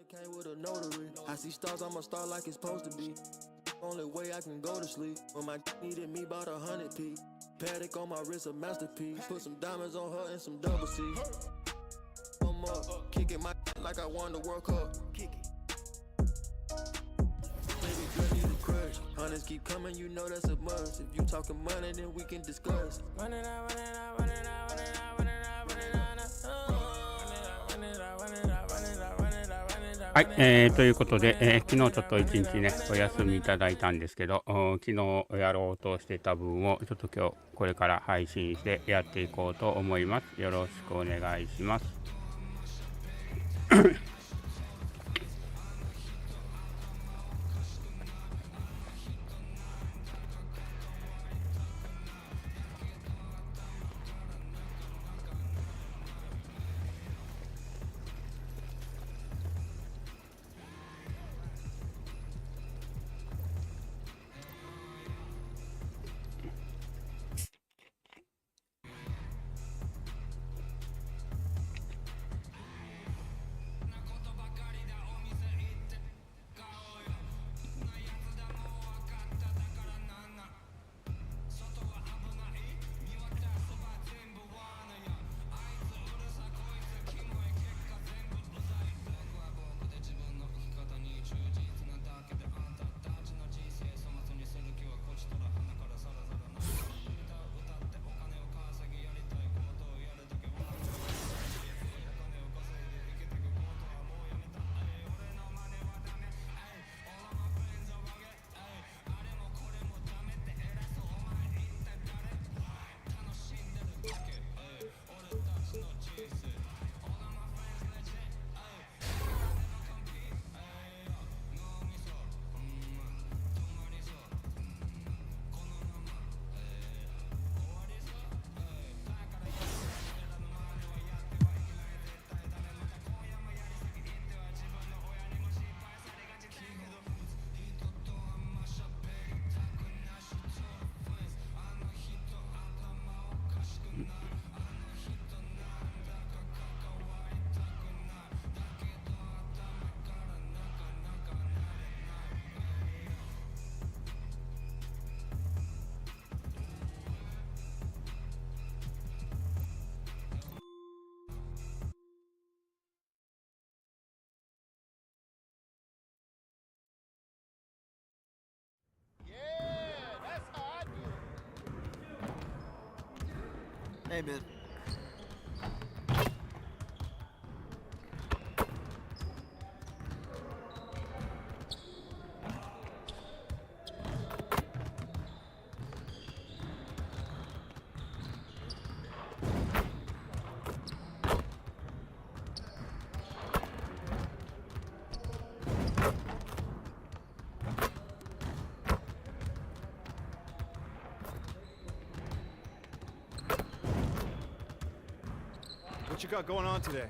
came with a notary. I see stars, I'ma start like it's supposed to be. Only way I can go to sleep. When my needed me about 100p. Paddock on my wrist, a masterpiece. Put some diamonds on her and some double C. I'm up, kicking my like I won the World Cup. Kick it. Baby girl need a crush. Hunters keep coming, you know that's a must. If you talking money, then we can discuss. Run it out, run it out, run it out, run it out, run it out, run it out. はい、ということで、昨日ちょっと一日ね、お休みいただいたんですけど、昨日やろうとしてた分を、ちょっと今日、これから配信してやっていこうと思います。よろしくお願いします。Hey, man. What you got going on today?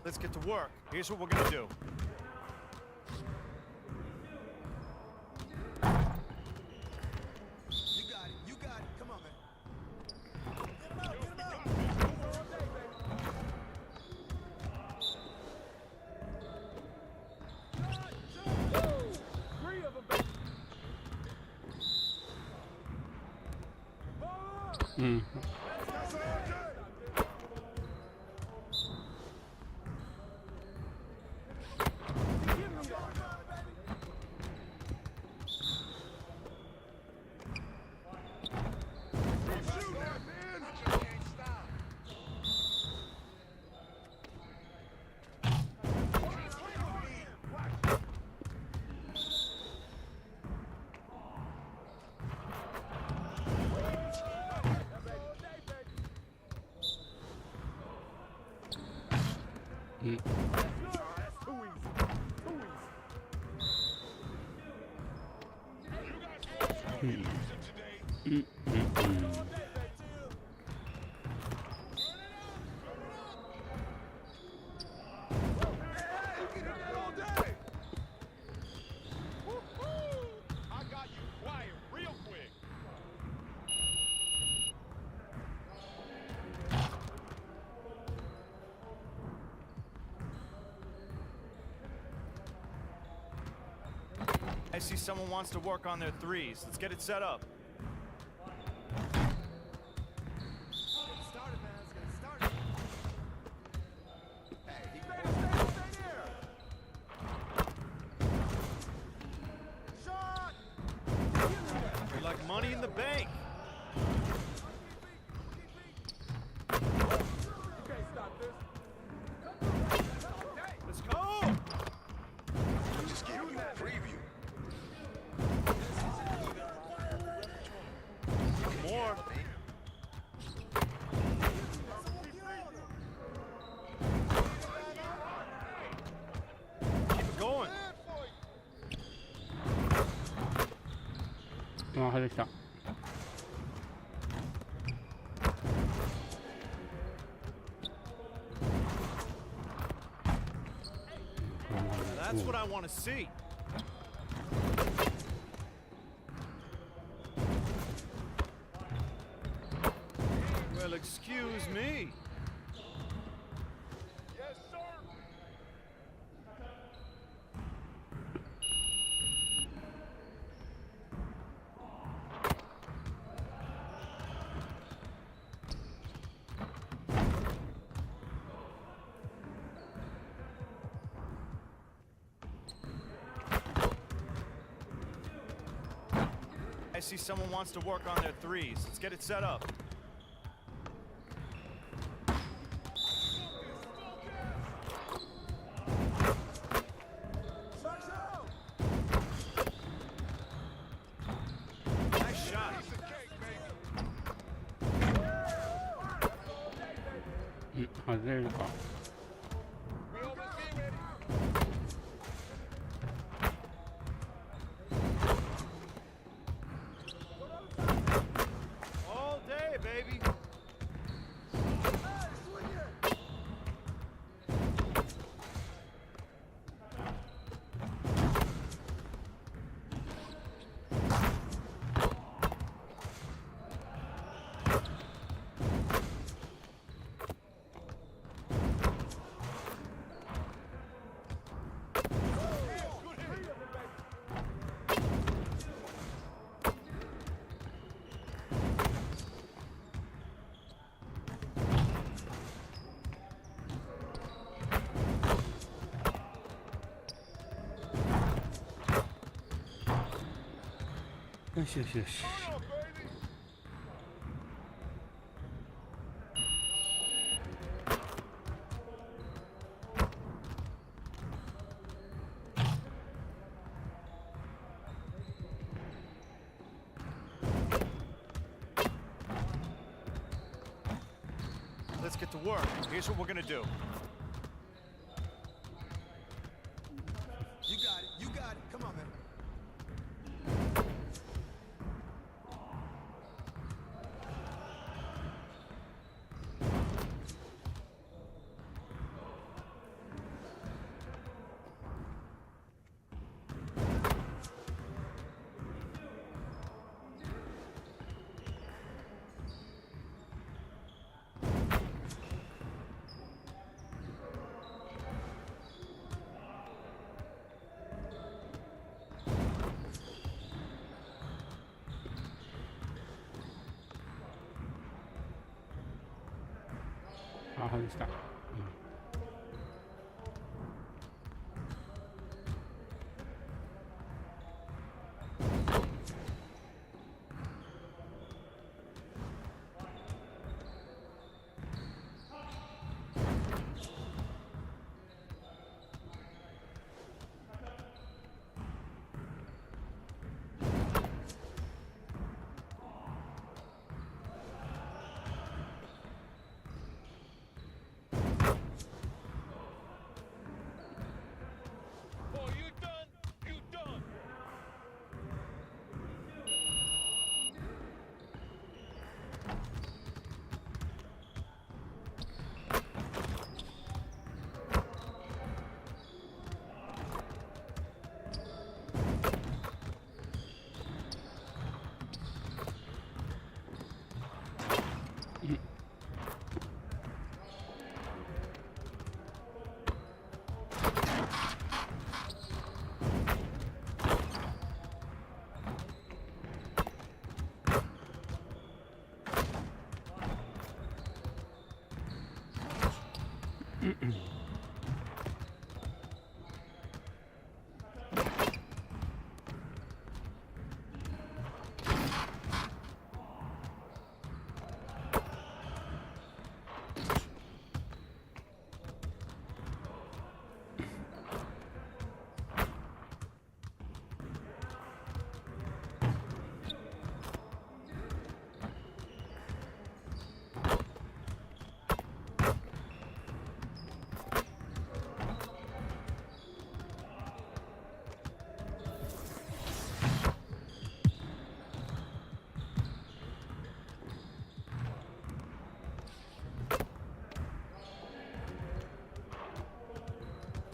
Let's get to work. Here's what we're gonna do. see someone wants to work on their threes. Let's get it set up. Like money in the bank. Let's go. I'm just giving you a preview. More. Keep it going. あ、外した。That's what I want to see. Well, excuse me. Yes, sir. I see someone wants to work on their threes. Let's get it set up. Nice shot. うん、外れるか。All day, baby.よしよしよし。Let's get to work. Here's what we're gonna do. You got it. You got it. Come on, man.あ、外した。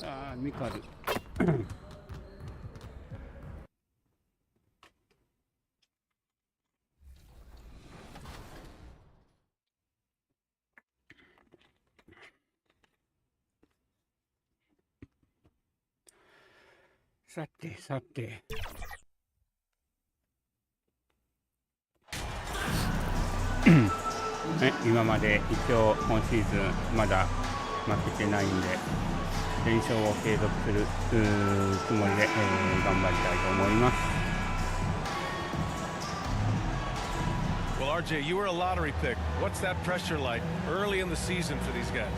ああ、ミカル。さてさて。今まで一応今シーズンまだ負けてないんで、連勝を継続するつもりで、頑張りたいと思います。Well, RJ, you were a lottery pick. What's that pressure like early in the season for these guys?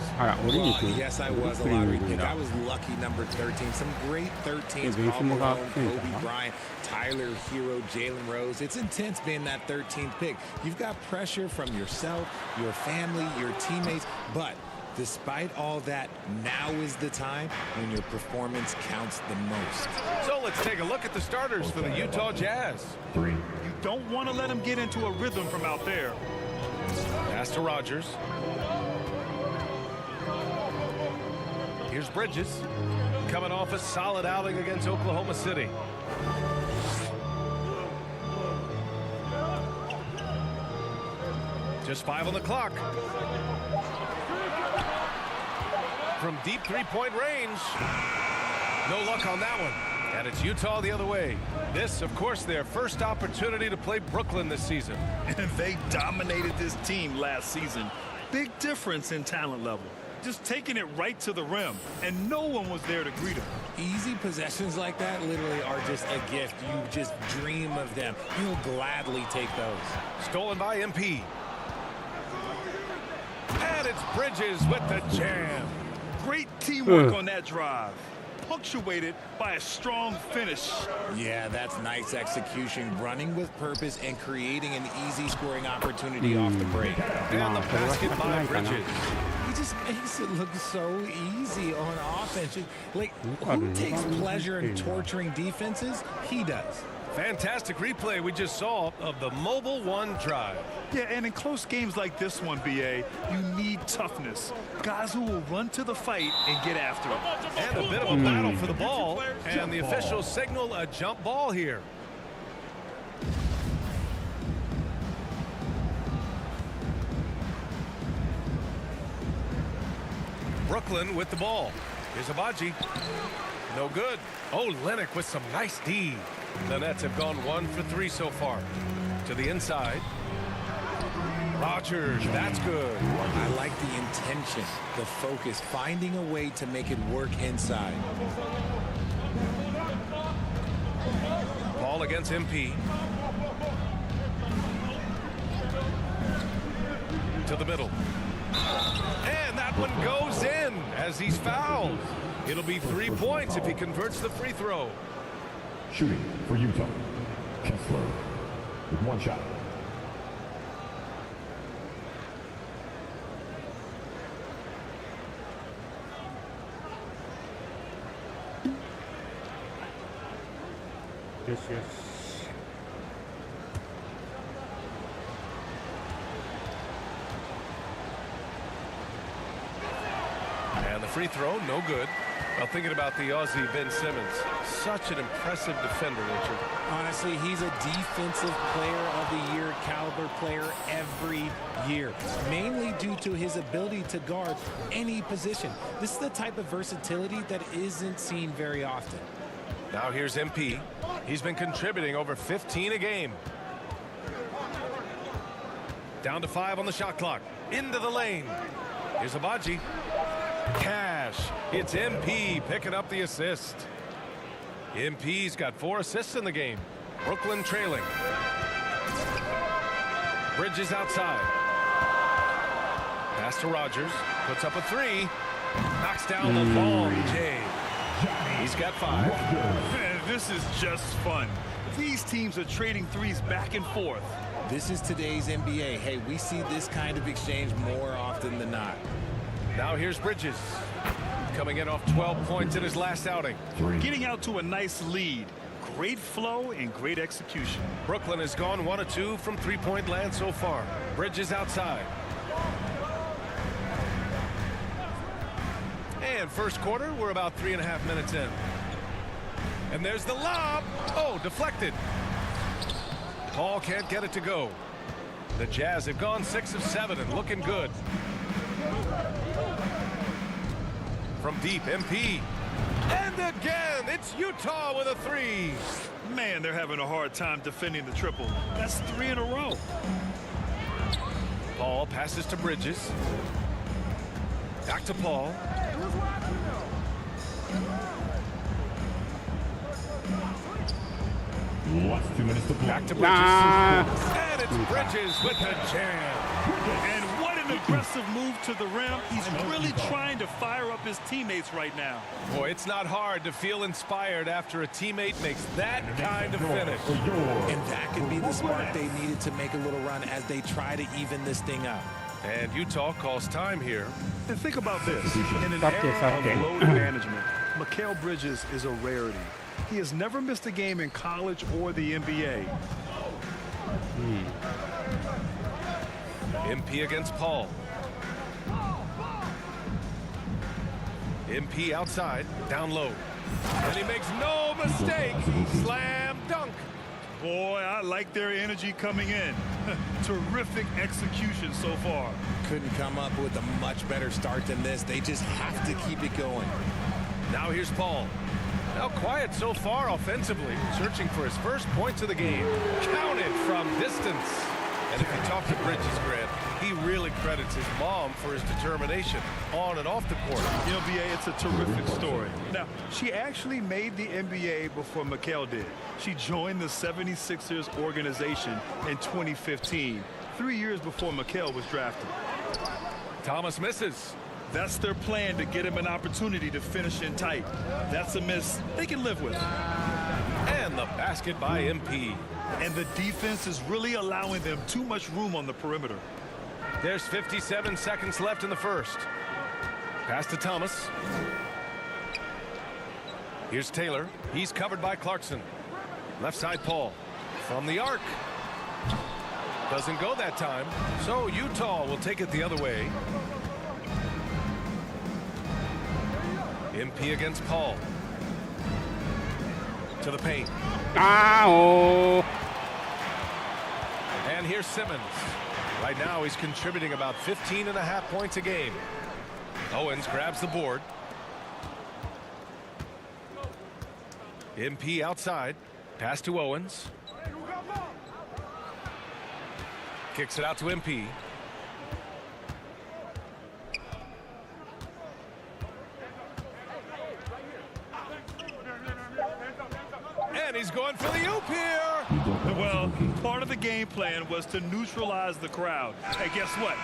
Yes, I was a lottery pick. I was lucky number 13. Some great 13s. Paul Malone, Kobe Bryant, Tyler Hero, Jalen Rose. It's intense being that 13th pick. You've got pressure from yourself, your family, your teammates, but despite all that, now is the time when your performance counts the most. So let's take a look at the starters for the Utah Jazz. You don't want to let him get into a rhythm from out there. Pass to Rogers. Here's Bridges, coming off a solid outing against Oklahoma City. Just 5 on the clock. From deep three-point range. No luck on that one. And it's Utah the other way. This, of course, their first opportunity to play Brooklyn this season. And they dominated this team last season. Big difference in talent level. Just taking it right to the rim, and no one was there to greet him. Easy possessions like that literally are just a gift. You just dream of them. You'll gladly take those. Stolen by MP. And it's Bridges with the jam. Great teamwork on that drive, punctuated by a strong finish. Yeah, that's nice execution, running with purpose and creating an easy scoring opportunity off the break. And the basket by Bridges. He just makes it look so easy on offense. Like, who takes pleasure in torturing defenses? He does. Fantastic replay we just saw of the Mobile One drive. Yeah, and in close games like this one, BA, you need toughness. Guys who will run to the fight and get after it. And a bit of a battle for the ball. And the officials signal a jump ball here. Brooklyn with the ball. Here's Abaji. No good. Oh, Lennox with some nice D. The Nets have gone 1 for 3 so far. To the inside. Rogers, that's good. I like the intention, the focus, finding a way to make it work inside. Ball against MP. To the middle. And that one goes in as he's fouled. It'll be 3 points if he converts the free throw. Shooting for Utah. Kessler with 1 shot. Yes. And the free throw, no good. Well, thinking about the Aussie Ben Simmons, such an impressive defender, Richard. Honestly, he's a defensive player of the year caliber player every year, mainly due to his ability to guard any position. This is the type of versatility that isn't seen very often. Now here's MP. He's been contributing over 15 a game. Down to 5 on the shot clock. Into the lane. Here's Abaji. Cash. It's MP picking up the assist. MP's got 4 assists in the game. Brooklyn trailing. Bridges outside. Pass to Rogers. Puts up a 3. Knocks down the long J. He's got 5. Man, this is just fun. These teams are trading threes back and forth. This is today's NBA. Hey, we see this kind of exchange more often than not. Now here's Bridges. Coming in off 12 points in his last outing. Getting out to a nice lead. Great flow and great execution. Brooklyn has gone 1 of 2 from three-point land so far. Bridges outside. And first quarter, we're about 3.5 minutes in. And there's the lob. Oh, deflected. Paul can't get it to go. The Jazz have gone 6 of 7 and looking good. From deep, MP. And again, it's Utah with a 3. Man, they're having a hard time defending the triple. That's 3 in a row. Paul passes to Bridges. Back to Paul. Last 2 minutes to play. Back to Bridges. And it's Bridges with the jam. And what an aggressive move to the rim. He's really trying to fire up his teammates right now. Boy, it's not hard to feel inspired after a teammate makes that kind of finish. And that could be the spark they needed to make a little run as they try to even this thing up. And Utah calls time here. And think about this. In an era of load management, Mikal Bridges is a rarity. He has never missed a game in college or the NBA. MP against Paul. MP outside, down low. And he makes no mistake. Slam dunk. Boy, I like their energy coming in. Terrific execution so far. Couldn't come up with a much better start than this. They just have to keep it going. Now here's Paul. Now quiet so far offensively, searching for his first points of the game. Counted from distance. And if you talk to Bridges, Grant, he really credits his mom for his determination on and off the court. You know, BA, it's a terrific story. Now, she actually made the NBA before Mikal did. She joined the 76ers organization in 2015, 3 years before Mikal was drafted. Thomas misses. That's their plan, to get him an opportunity to finish in tight. That's a miss they can live with. And the basket by MP. And the defense is really allowing them too much room on the perimeter. There's 57 seconds left in the first. Pass to Thomas. Here's Taylor. He's covered by Clarkson. Left side Paul. From the arc. Doesn't go that time. So Utah will take it the other way. MP against Paul. To the paint. Oh. And here's Simmons. Right now he's contributing about 15.5 points a game. Owens grabs the board. MP outside. Pass to Owens. Kicks it out to MP. And he's going for the oop here. Well, part of the game plan was to neutralize the crowd. And guess what?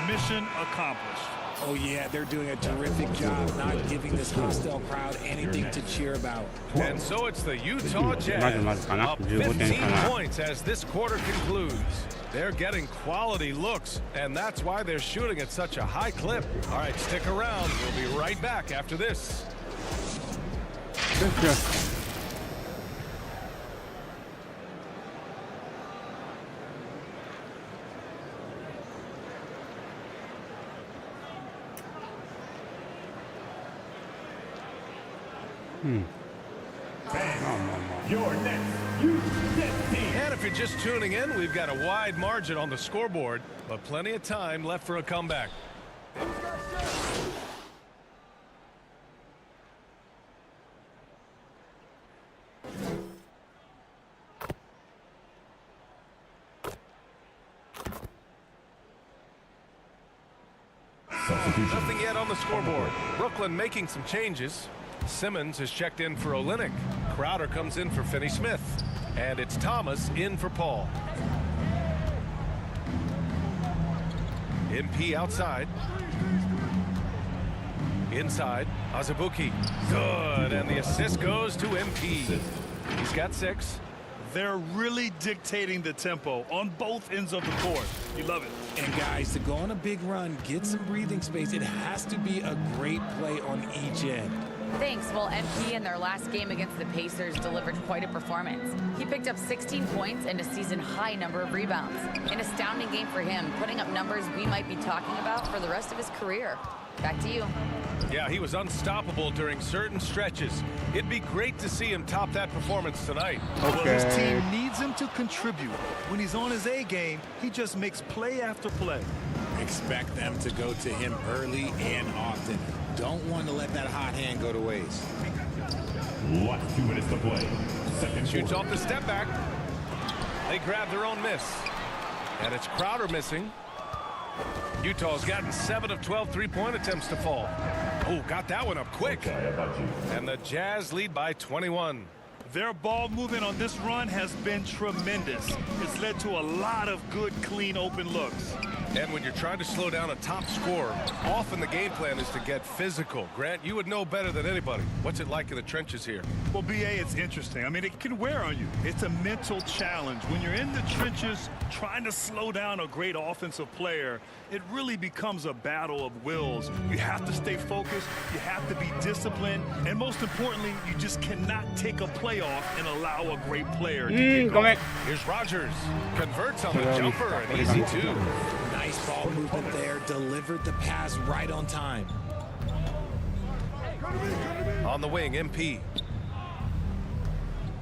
Mission accomplished. Oh, yeah, they're doing a terrific job not giving this hostile crowd anything to cheer about. And so it's the Utah Jazz up 15 points as this quarter concludes. They're getting quality looks, and that's why they're shooting at such a high clip. All right, stick around. We'll be right back after this. Your next U15. And if you're just tuning in, we've got a wide margin on the scoreboard, but plenty of time left for a comeback. Substitution. Nothing yet on the scoreboard. Brooklyn making some changes. Simmons has checked in for Olynyk. Crowder comes in for Finney-Smith. And it's Thomas in for Paul. MP outside. Inside, Azubuike. Good, and the assist goes to MP. He's got 6. They're really dictating the tempo on both ends of the court. You love it. And guys, to go on a big run, get some breathing space, it has to be a great play on each end. Thanks. Well, MP in their last game against the Pacers delivered quite a performance. He picked up 16 points and a season-high number of rebounds. An astounding game for him, putting up numbers we might be talking about for the rest of his career. Back to you. Yeah, he was unstoppable during certain stretches. It'd be great to see him top that performance tonight. Well, his team needs him to contribute. When he's on his A game, he just makes play after play. Expect them to go to him early and often. Don't want to let that hot hand go to waste. Last 2 minutes to play. Second Shoots quarter. off the step back. They grab their own miss. And it's Crowder missing. Utah's gotten 7 of 12 three-point attempts to fall. Oh, got that one up quick. And the Jazz lead by 21. Their ball movement on this run has been tremendous. It's led to a lot of good, clean, open looks. And when you're trying to slow down a top scorer, often the game plan is to get physical. Grant, you would know better than anybody. What's it like in the trenches here? Well, BA, it's interesting. I mean, it can wear on you. It's a mental challenge. When you're in the trenches trying to slow down a great offensive player, it really becomes a battle of wills. You have to stay focused. You have to be disciplined. And most importantly, you just cannot take a play off and allow a great player to get going. Here's Rogers. Converts on the jumper, an easy 2. Nice ball movement there. Delivered the pass right on time. On the wing, MP.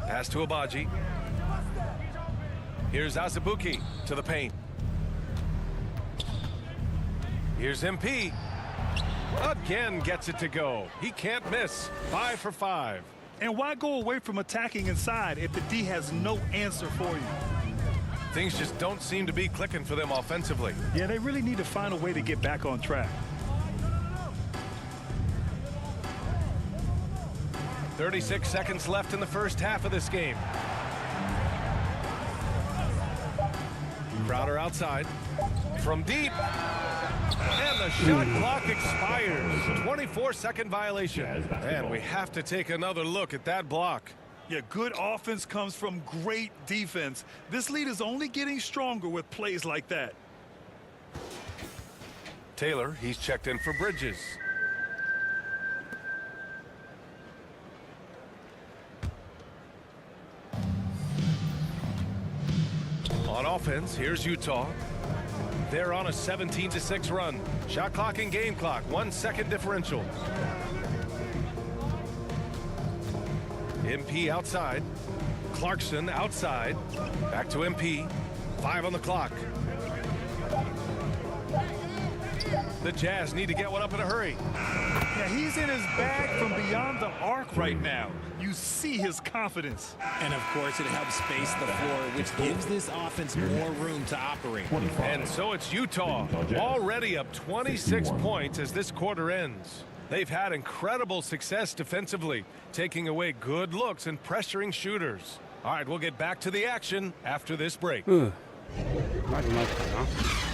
Pass to Abaji. Here's Azubuike to the paint. Here's MP. Again gets it to go. He can't miss. 5 for 5. And why go away from attacking inside if the D has no answer for you? Things just don't seem to be clicking for them offensively. Yeah, they really need to find a way to get back on track. 36 seconds left in the first half of this game. Crowder outside. From deep. And the shot clock expires. 24-second violation. And we have to take another look at that block. Yeah, good offense comes from great defense. This lead is only getting stronger with plays like that. Taylor, he's checked in for Bridges. On offense, here's Utah. They're on a 17-6 run. Shot clock and game clock, 1 second differential. MP outside. Clarkson outside. Back to MP. 5 on the clock. The Jazz need to get one up in a hurry. Yeah, he's in his bag from beyond the arc right now. You see his confidence. And of course, it helps space the floor, which gives this offense more room to operate. And so it's Utah, already up 26 points as this quarter ends. They've had incredible success defensively, taking away good looks and pressuring shooters. All right, we'll get back to the action after this break. まずまずかな。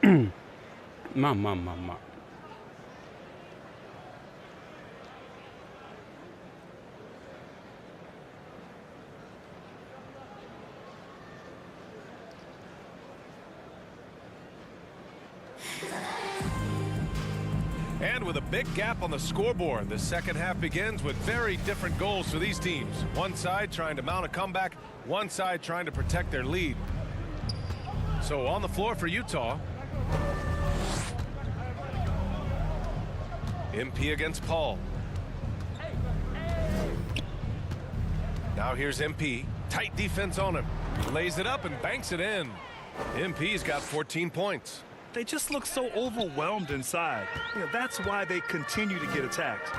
まあまあまあまあ。And with a big gap on the scoreboard, the second half begins with very different goals for these teams. One side trying to mount a comeback, one side trying to protect their lead. So on the floor for Utah. MP against Paul. Now here's MP. Tight defense on him. Lays it up and banks it in. MP's got 14 points. They just look so overwhelmed inside. You know, that's why they continue to get attacked.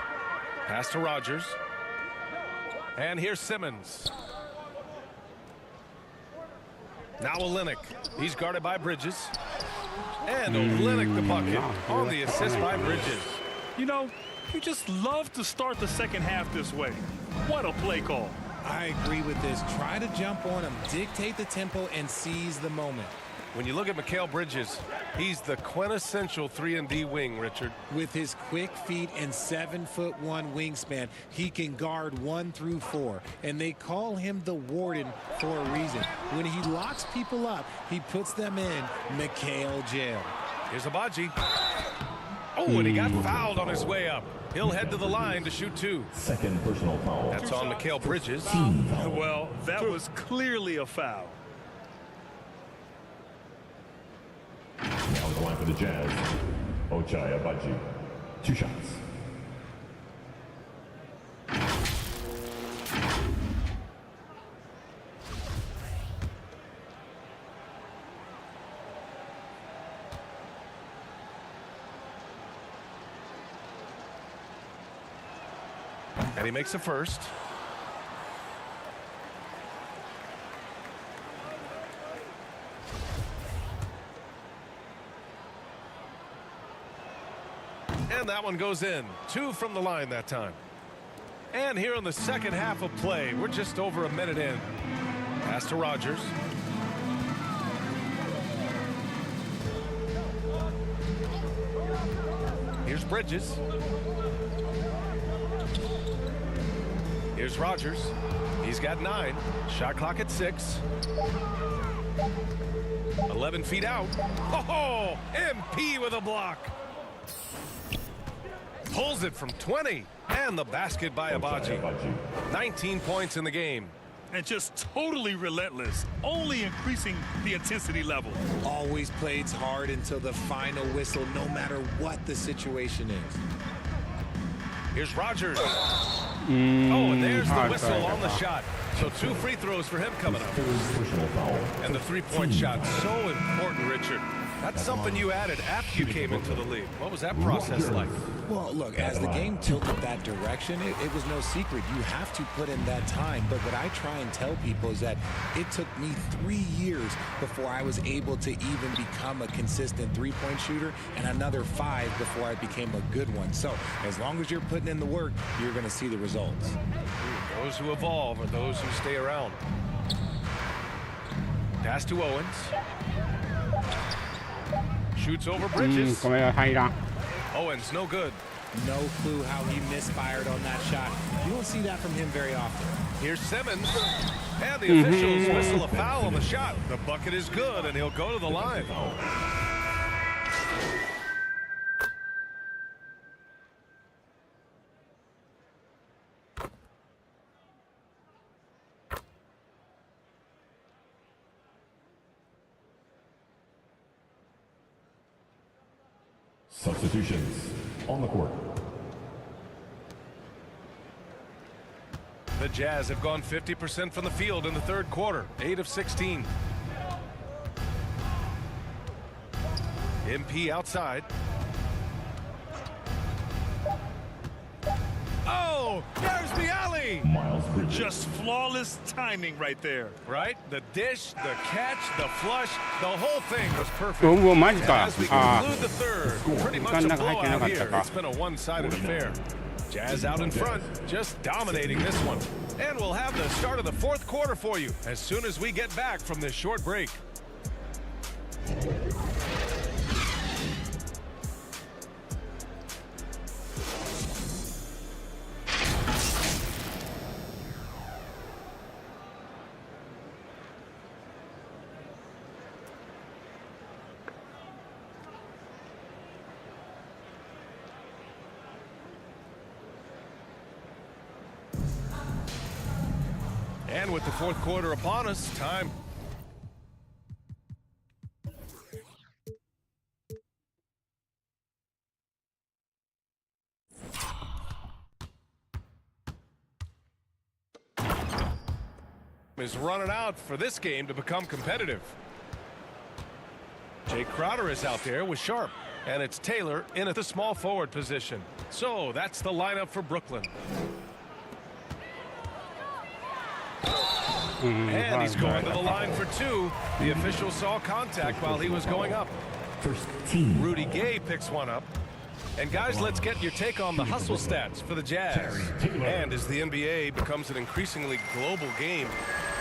Pass to Rogers. And here's Simmons. Now Olynyk. He's guarded by Bridges. And Olynyk the bucket on the assist by Bridges. You know, you just love to start the second half this way. What a play call. I agree with this. Try to jump on him, dictate the tempo, and seize the moment. When you look at Mikal Bridges, he's the quintessential 3-and-D wing, Richard. With his quick feet and 7'1" wingspan, he can guard 1 through 4. And they call him the Warden for a reason. When he locks people up, he puts them in Mikal jail. Here's Abaji. Oh, and he got fouled on his way up. He'll head to the line to shoot 2. Second personal foul. That's on Mikal Bridges. Well, that was clearly a foul. Now the line for the Jazz. Ochai Abaji. 2 shots. And he makes the first. And that one goes in. 2 from the line that time. And here in the second half of play, we're just over a minute in. Pass to Rogers. Here's Bridges. Here's Rogers. He's got 9. Shot clock at 6. 11 feet out. Oh, MP with a block. Pulls it from 20. And the basket by Abaji. 19 points in the game. And just totally relentless, only increasing the intensity level. Always plays hard until the final whistle, no matter what the situation is. Here's Rogers. Oh, and there's the whistle on the shot. So 2 free throws for him coming up. And the 3-point shot, so important, Richard. That's something you added after you came into the league. What was that process like? Well, look, as the game tilted that direction, it was no secret. You have to put in that time. But what I try and tell people is that it took me 3 years before I was able to even become a consistent 3-point shooter, and another 5 before I became a good one. So as long as you're putting in the work, you're going to see the results. Those who evolve are those who stay around. Pass to Owens. Shoots over Bridges. Owens, no good. No clue how he misfired on that shot. You don't see that from him very often. Here's Simmons. And the officials whistle a foul on the shot. The bucket is good, and he'll go to the line. Substitutions on the court. The Jazz have gone 50% from the field in the third quarter, 8 of 16. MP outside. Oh, there's the alley. Miles Bridges. Just flawless timing right there. Right? The dish, the catch, the flush, the whole thing was perfect. As we conclude the third, pretty much a blowout here. It's been a one-sided affair. Jazz out in front, just dominating this one. And we'll have the start of the fourth quarter for you as soon as we get back from this short break. And with the fourth quarter upon us, time. Is running out for this game to become competitive. Jay Crowder is out there with Sharp, and it's Taylor in at the small forward position. So that's the lineup for Brooklyn. And he's going to the line for two. The official saw contact while he was going up. Rudy Gay picks one up. And guys, let's get your take on the hustle stats for the Jazz. And as the NBA becomes an increasingly global game,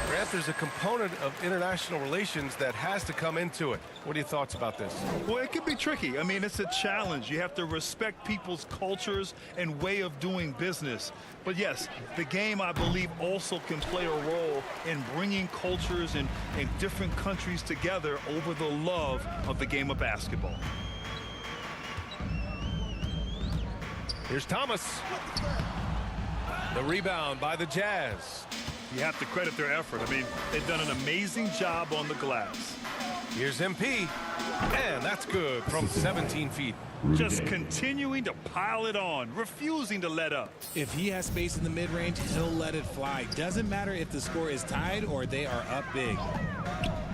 Grant, there's a component of international relations that has to come into it. What are your thoughts about this? Well, it can be tricky. I mean, it's a challenge. You have to respect people's cultures and way of doing business. But yes, the game, I believe, also can play a role in bringing cultures and different countries together over the love of the game of basketball. Here's Thomas. The rebound by the Jazz. You have to credit their effort. I mean, they've done an amazing job on the glass. Here's MP. And that's good from 17 feet. Just continuing to pile it on, refusing to let up. If he has space in the mid-range, he'll let it fly. Doesn't matter if the score is tied or they are up big.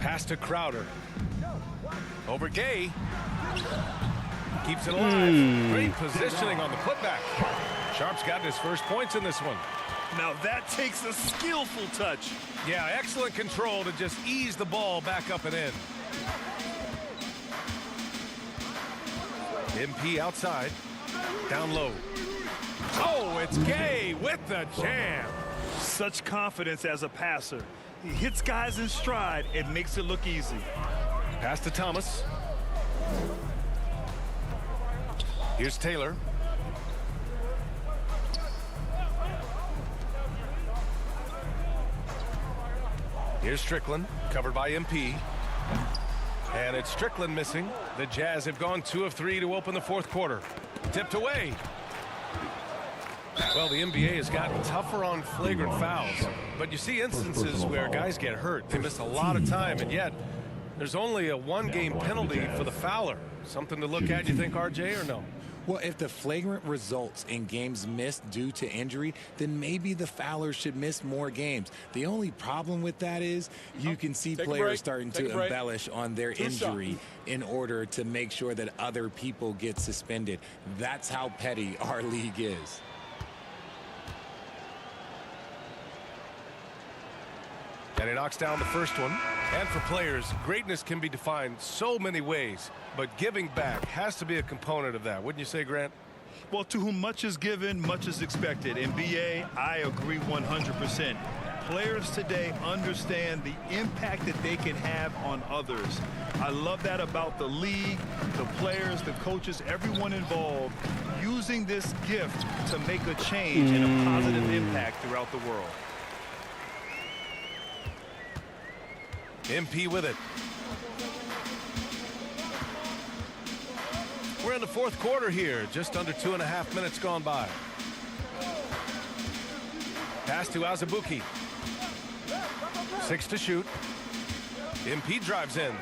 Pass to Crowder. Over Gay. Keeps it alive. Great positioning on the putback. Sharp's gotten his first points in this one. Now that takes a skillful touch. Yeah, excellent control to just ease the ball back up and in. MP outside. Down low. Oh, it's Gay with the jam. Such confidence as a passer. He hits guys in stride. It makes it look easy. Pass to Thomas. Here's Taylor. Here's Strickland, covered by MP. And it's Strickland missing. The Jazz have gone 2 of 3 to open the fourth quarter. Tipped away. Well, the NBA has gotten tougher on flagrant fouls. But you see instances where guys get hurt. They miss a lot of time, and yet there's only a 1-game penalty for the fouler. Something to look at, you think, RJ, or no? Well, if the flagrant results in games missed due to injury, then maybe the fouler should miss more games. The only problem with that is you can see players starting to embellish on their injury in order to make sure that other people get suspended. That's how petty our league is. And he knocks down the first one. And for players, greatness can be defined so many ways, but giving back has to be a component of that. Wouldn't you say, Grant? Well, to whom much is given, much is expected. In BA, I agree 100%. Players today understand the impact that they can have on others. I love that about the league, the players, the coaches, everyone involved, using this gift to make a change and a positive impact throughout the world. MP with it. We're in the fourth quarter here, just under 2.5 minutes gone by. Pass to Azubuike. 6 to shoot. MP drives in.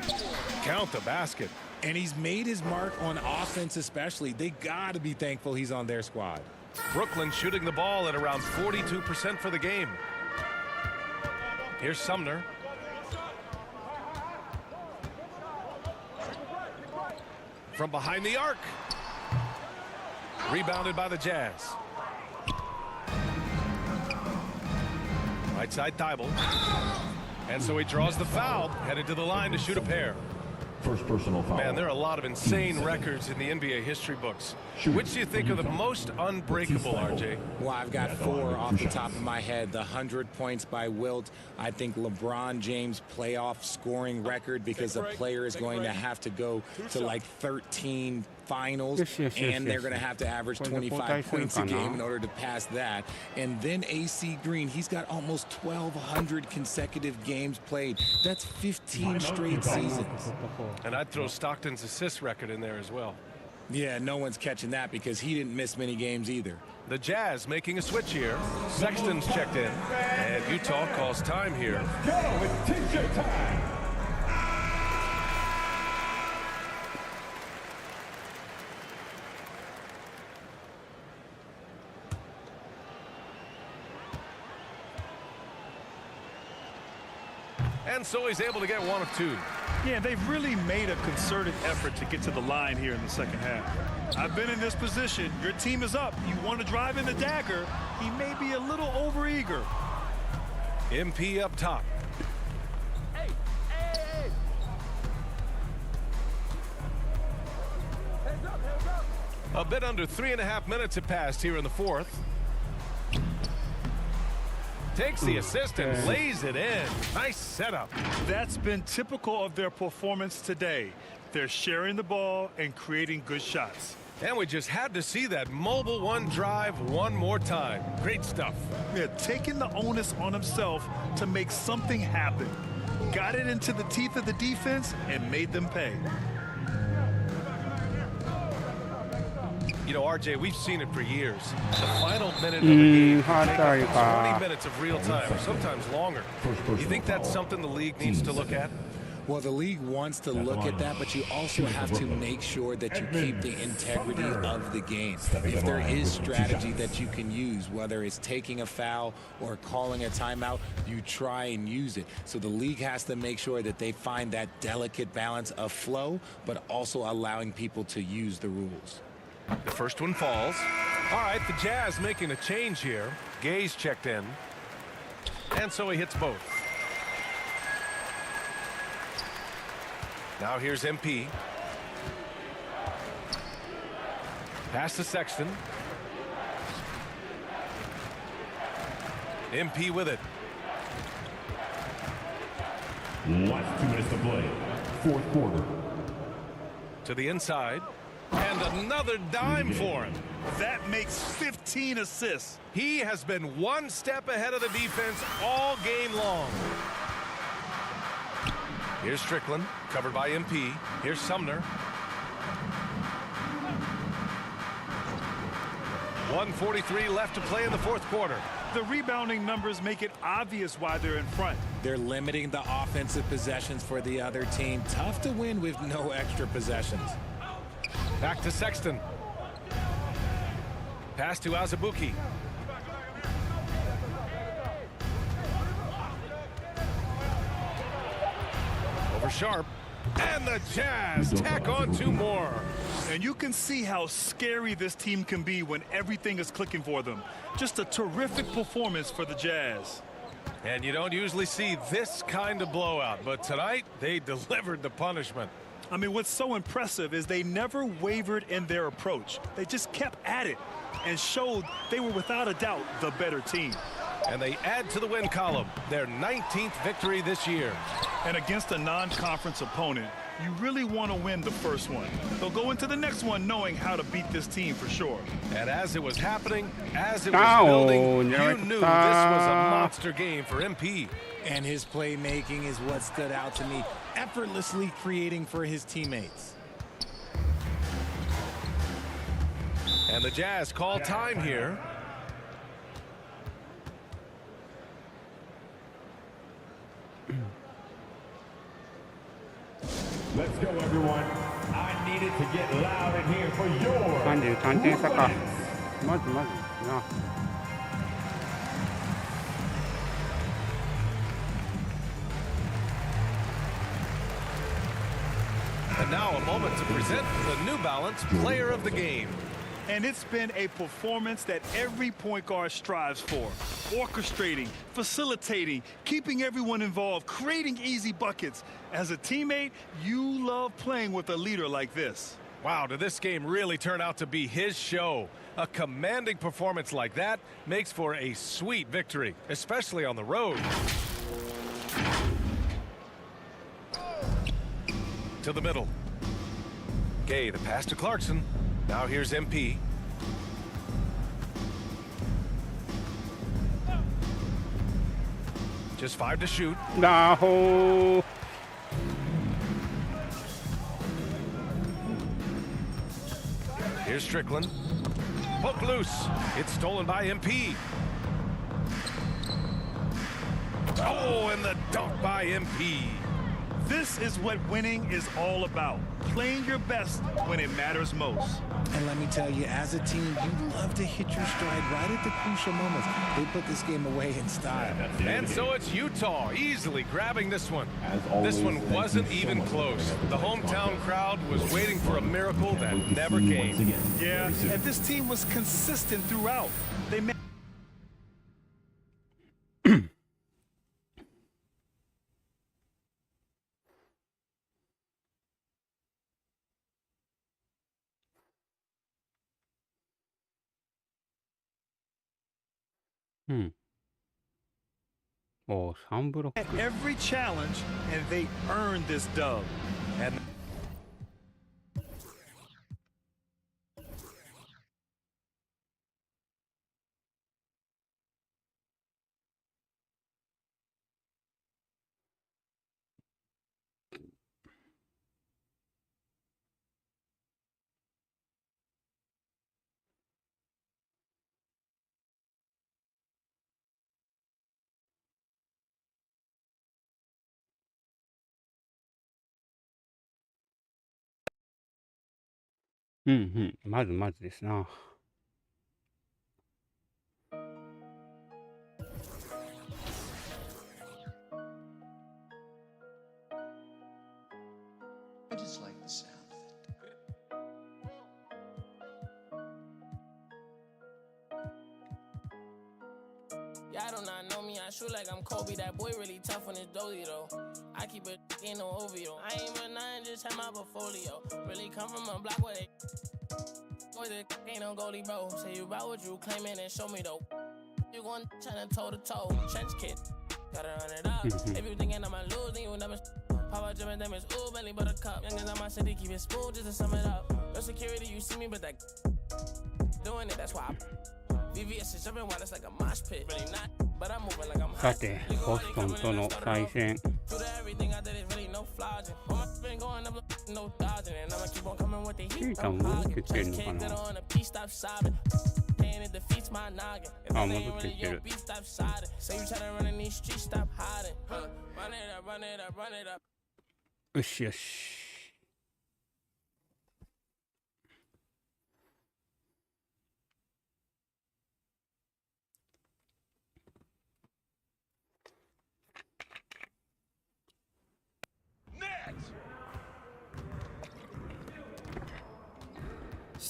Count the basket. And he's made his mark on offense especially. They got to be thankful he's on their squad. Brooklyn shooting the ball at around 42% for the game. Here's Sumner. From behind the arc. Rebounded by the Jazz. Right side Thibault. And so he draws the foul, headed to the line to shoot a pair. First personal foul. Man, there are a lot of insane records in the NBA history books. Which do you think are the most unbreakable, RJ? Well, I've got 4 off the top of my head. The 100 points by Wilt. I think LeBron James playoff scoring record, because a player is going to have to go to like 13 finals, and they're going to have to average 25 points a game in order to pass that. And then AC Green, he's got almost 1,200 consecutive games played. That's 15 straight seasons. And I'd throw Stockton's assist record in there as well. Yeah, no one's catching that because he didn't miss many games either. The Jazz making a switch here. Sexton's checked in, and Utah calls time here. Go, it's t-shirt time. And so he's able to get one of two. Yeah, they've really made a concerted effort to get to the line here in the second half. I've been in this position. Your team is up. You want to drive in the dagger. He may be a little overeager. MP up top. A bit under 3.5 minutes have passed here in the fourth. Takes the assist and lays it in. Nice setup. That's been typical of their performance today. They're sharing the ball and creating good shots. And we just had to see that mobile one drive one more time. Great stuff. Yeah, taking the onus on himself to make something happen. Got it into the teeth of the defense and made them pay. You know, RJ, we've seen it for years. The final minute of the game can take up to 20 minutes of real time, or sometimes longer. You think that's something the league needs to look at? Well, the league wants to look at that, but you also have to make sure that you keep the integrity of the game. If there is strategy that you can use, whether it's taking a foul or calling a timeout, you try and use it. So the league has to make sure that they find that delicate balance of flow, but also allowing people to use the rules. The first one falls. All right, the Jazz making a change here. Gay's checked in. And so he hits both. Now here's MP. Pass to Sexton. MP with it. Last 2 minutes to play. Fourth quarter. To the inside. And another dime for him. That makes 15 assists. He has been one step ahead of the defense all game long. Here's Strickland, covered by MP. Here's Sumner. 1:43 left to play in the fourth quarter. The rebounding numbers make it obvious why they're in front. They're limiting the offensive possessions for the other team. Tough to win with no extra possessions. Back to Sexton. Pass to Azubuike. Over Sharp. And the Jazz tack on 2 more. And you can see how scary this team can be when everything is clicking for them. Just a terrific performance for the Jazz. And you don't usually see this kind of blowout, but tonight they delivered the punishment. I mean, what's so impressive is they never wavered in their approach. They just kept at it and showed they were without a doubt the better team. And they add to the win column, their 19th victory this year. And against a non-conference opponent, you really want to win the first one. They'll go into the next one knowing how to beat this team for sure. And as it was happening, as it was building, you knew this was a monster game for MP. And his playmaking is what stood out to me, effortlessly creating for his teammates. And the Jazz call time here. Let's go, everyone. I needed to get loud in here for your 33点差か。まずな。And now a moment to present the New Balance Player of the Game. And it's been a performance that every point guard strives for. Orchestrating, facilitating, keeping everyone involved, creating easy buckets. As a teammate, you love playing with a leader like this. Wow, did this game really turn out to be his show? A commanding performance like that makes for a sweet victory, especially on the road. To the middle. Gay, the pass to Clarkson. Now here's MP. Just 5 to shoot. No. Here's Strickland. Poke loose. It's stolen by MP. Oh, and the dunk by MP. This is what winning is all about. Playing your best when it matters most. And let me tell you, as a team, you love to hit your stride right at the crucial moments. They put this game away in style. And so it's Utah easily grabbing this one. Always, This one thank you wasn't so even much. close. The hometown crowd was waiting for a miracle that never came. Yeah, and this team was consistent throughout. They madeおー、3ブロック。 every challenge, and they earned this dub. Andまずまずですな。I just like the sound of it. Y'all do not know me, I shoot like I'm Kobe. That boy really tough on his dozy though. I keep it in no OVO. I ain't but nine, just have my portfolio. Really come from a block where they boy, that ain't no goalie, bro. Say you about what you claiming and show me though. You gon' tryna toe to toe. Trench kid, gotta run it up. If you thinking I'ma lose, then you never. Power jumping them is ooh, belly buttercup. Youngins on my city, keep it smooth just to sum it up. No security, you see me, but that doing it, that's why I. VVS is jumping while it's like a mosh pit. Really not, but I'm moving like I'm さて、ボストンとの対戦。 everything I did is really no flogging. My been going up, no dodging, and I'ma keep on coming with the heat. I'm hogging. Just kick that on a piece, stop sobbing. And it defeats my noggin. If it ain't really your beat, stop siding. Say you try to run in these streets, stop hiding. Run it up, run it up, run it up. よしよし。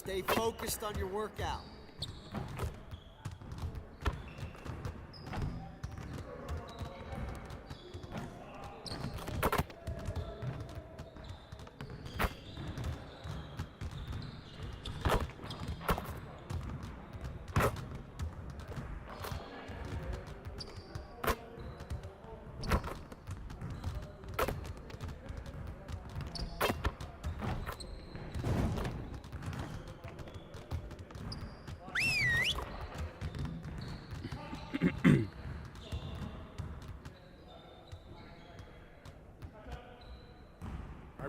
Stay focused on your workout.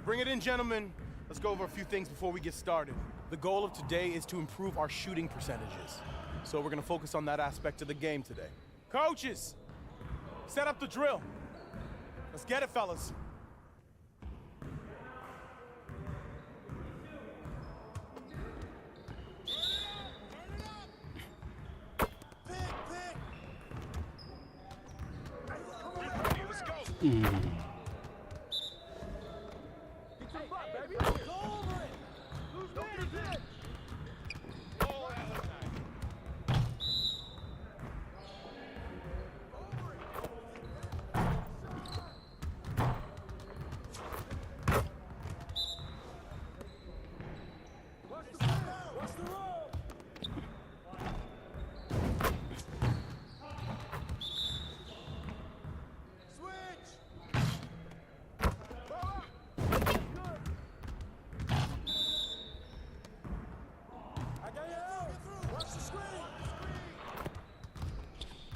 Bring it in, gentlemen. Let's go over a few things before we get started. The goal of today is to improve our shooting percentages. So we're going to focus on that aspect of the game today. Coaches, set up the drill. Let's get it, fellas.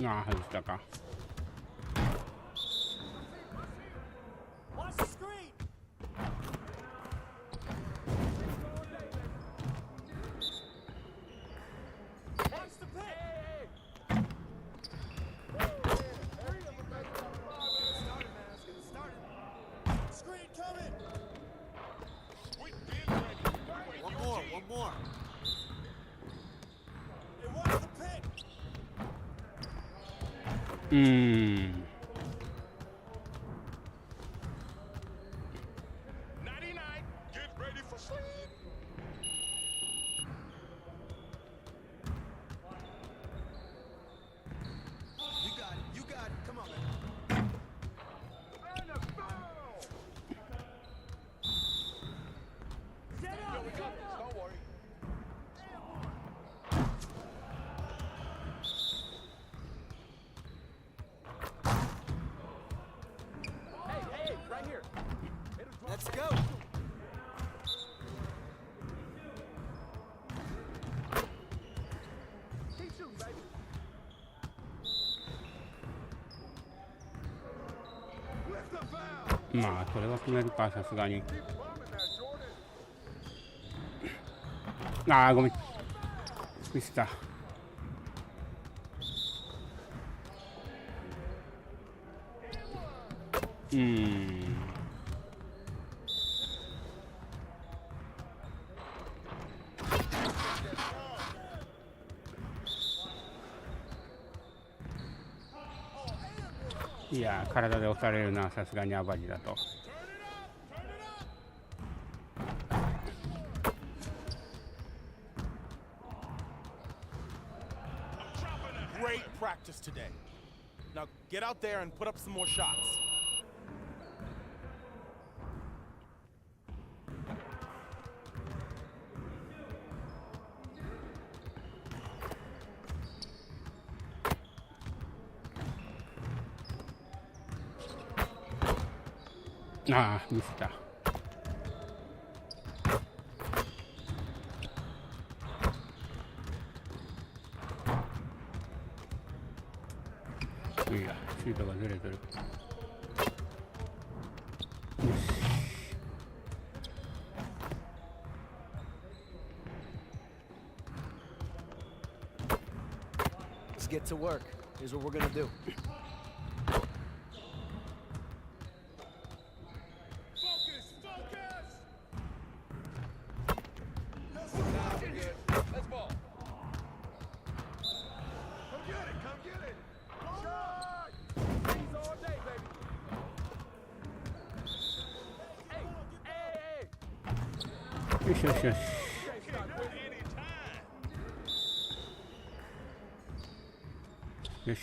ああ、外したか。Let's go. Keep shooting, baby. まあそれは決めるか、さすがに。ああ、ごめん。ミスった。いや、体で押されるな、さすがにアバジだと。Great practice today. Now get out there and put up some more shots. Ah, missed. Yeah, shoot over there. Let's get to work. Here's what we're gonna do. Yes. Yes.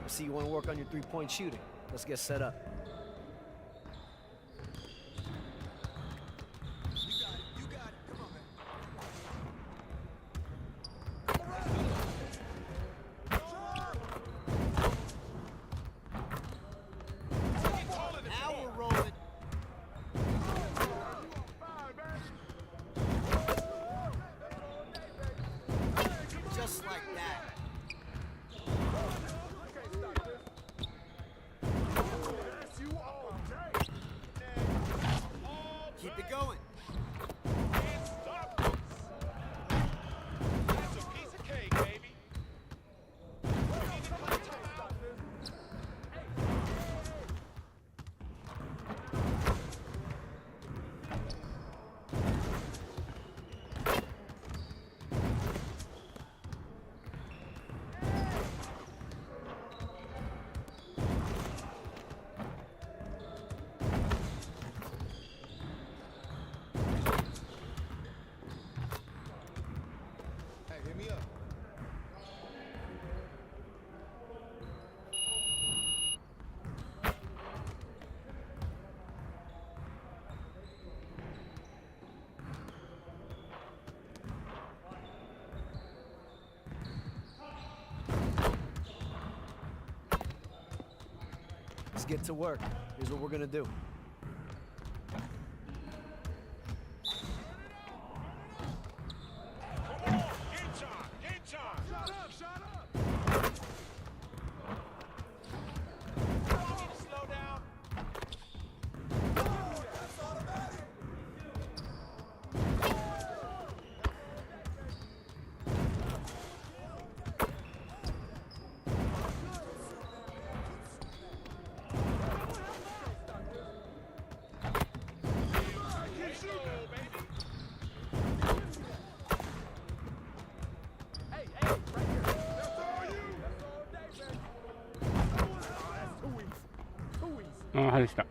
See, you want to work on your three-point shooting. Let's get set up. You got it. Come on, man. Now we're rolling. Just like that. Keep it going. That's a piece of cake, baby. Let's get to work. Here's what we're gonna do.外した。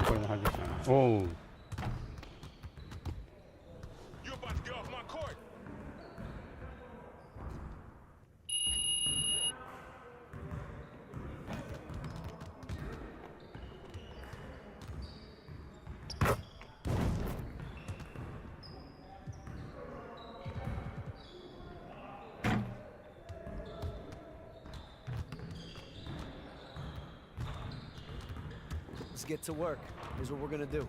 これも外したな。おお。Let's get to work. Here's what we're gonna do.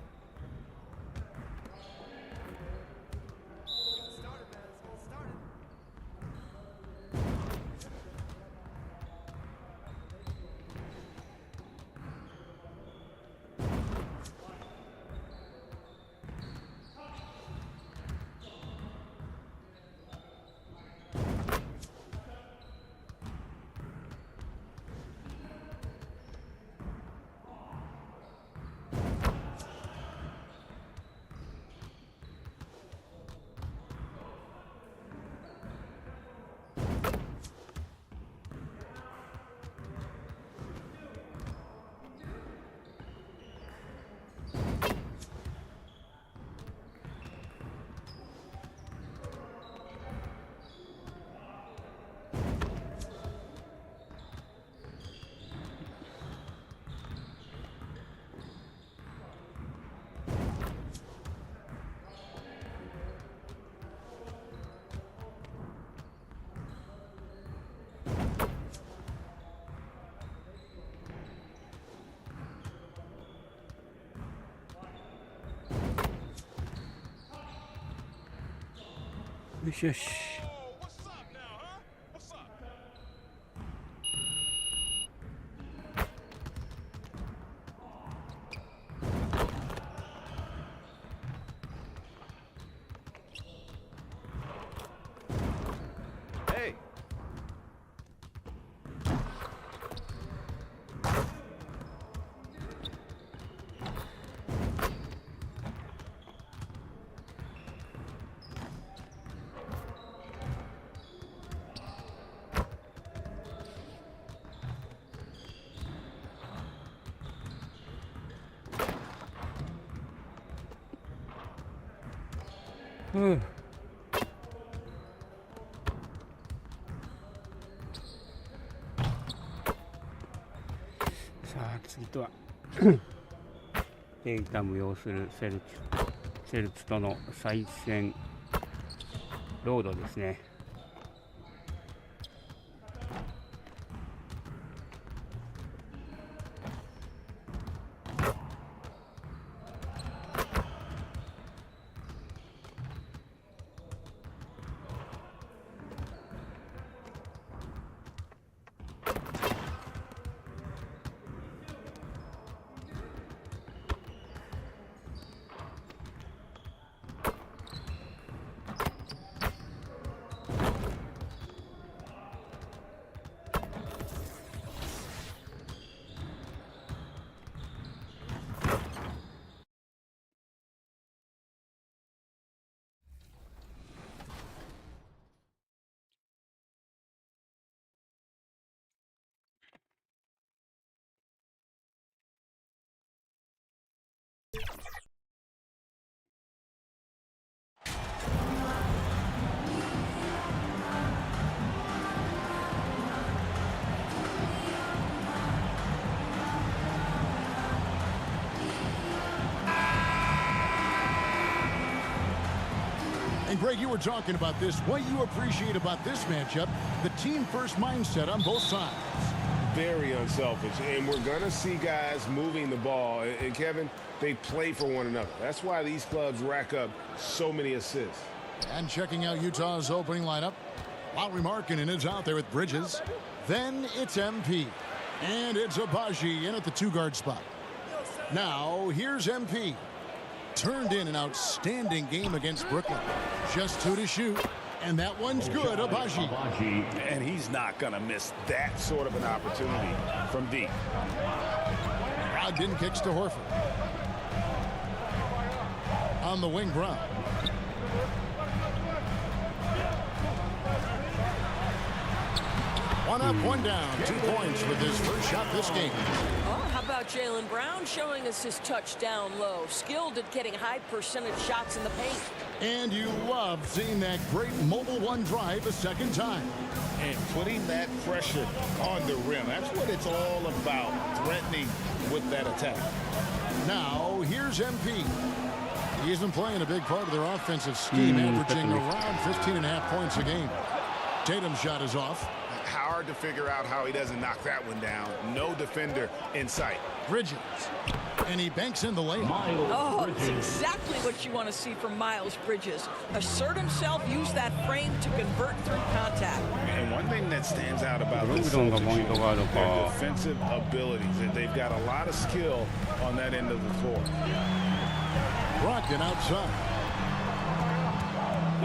よしよし。さあ次とはデータ無用するセルツとの再戦ロードですね。And Greg, you were talking about this. What you appreciate about this matchup, the team-first mindset on both sides. Very unselfish, and we're going to see guys moving the ball. And Kevin, they play for one another. That's why these clubs rack up so many assists. And checking out Utah's opening lineup, Lauri Markkanen is out there with Bridges. Then it's MP. And it's Abaji in at the two-guard spot. Now, here's MP. Turned in an outstanding game against Brooklyn. Just 2 to shoot. And that one's good, Abaji. And he's not going to miss that sort of an opportunity from deep. Brogdon kicks to Horford. On the wing, Brown. One up, one down. 2 points with his first shot this game. Oh, how about Jaylen Brown showing us his touchdown low? Skilled at getting high percentage shots in the paint. And you love seeing that great mobile one drive a second time. And putting that pressure on the rim. That's what it's all about, threatening with that attack. Now, here's MP. He's been playing a big part of their offensive scheme, averaging around 15.5 points a game. Tatum's shot is off. Hard to figure out how he doesn't knock that one down. No defender in sight. Bridges. And he banks in the lane. Oh, it's exactly what you want to see from Miles Bridges. Assert himself, use that frame to convert through contact. And one thing that stands out about this Celtics, their defensive abilities. They've got a lot of skill on that end of the floor. Brogdon outside.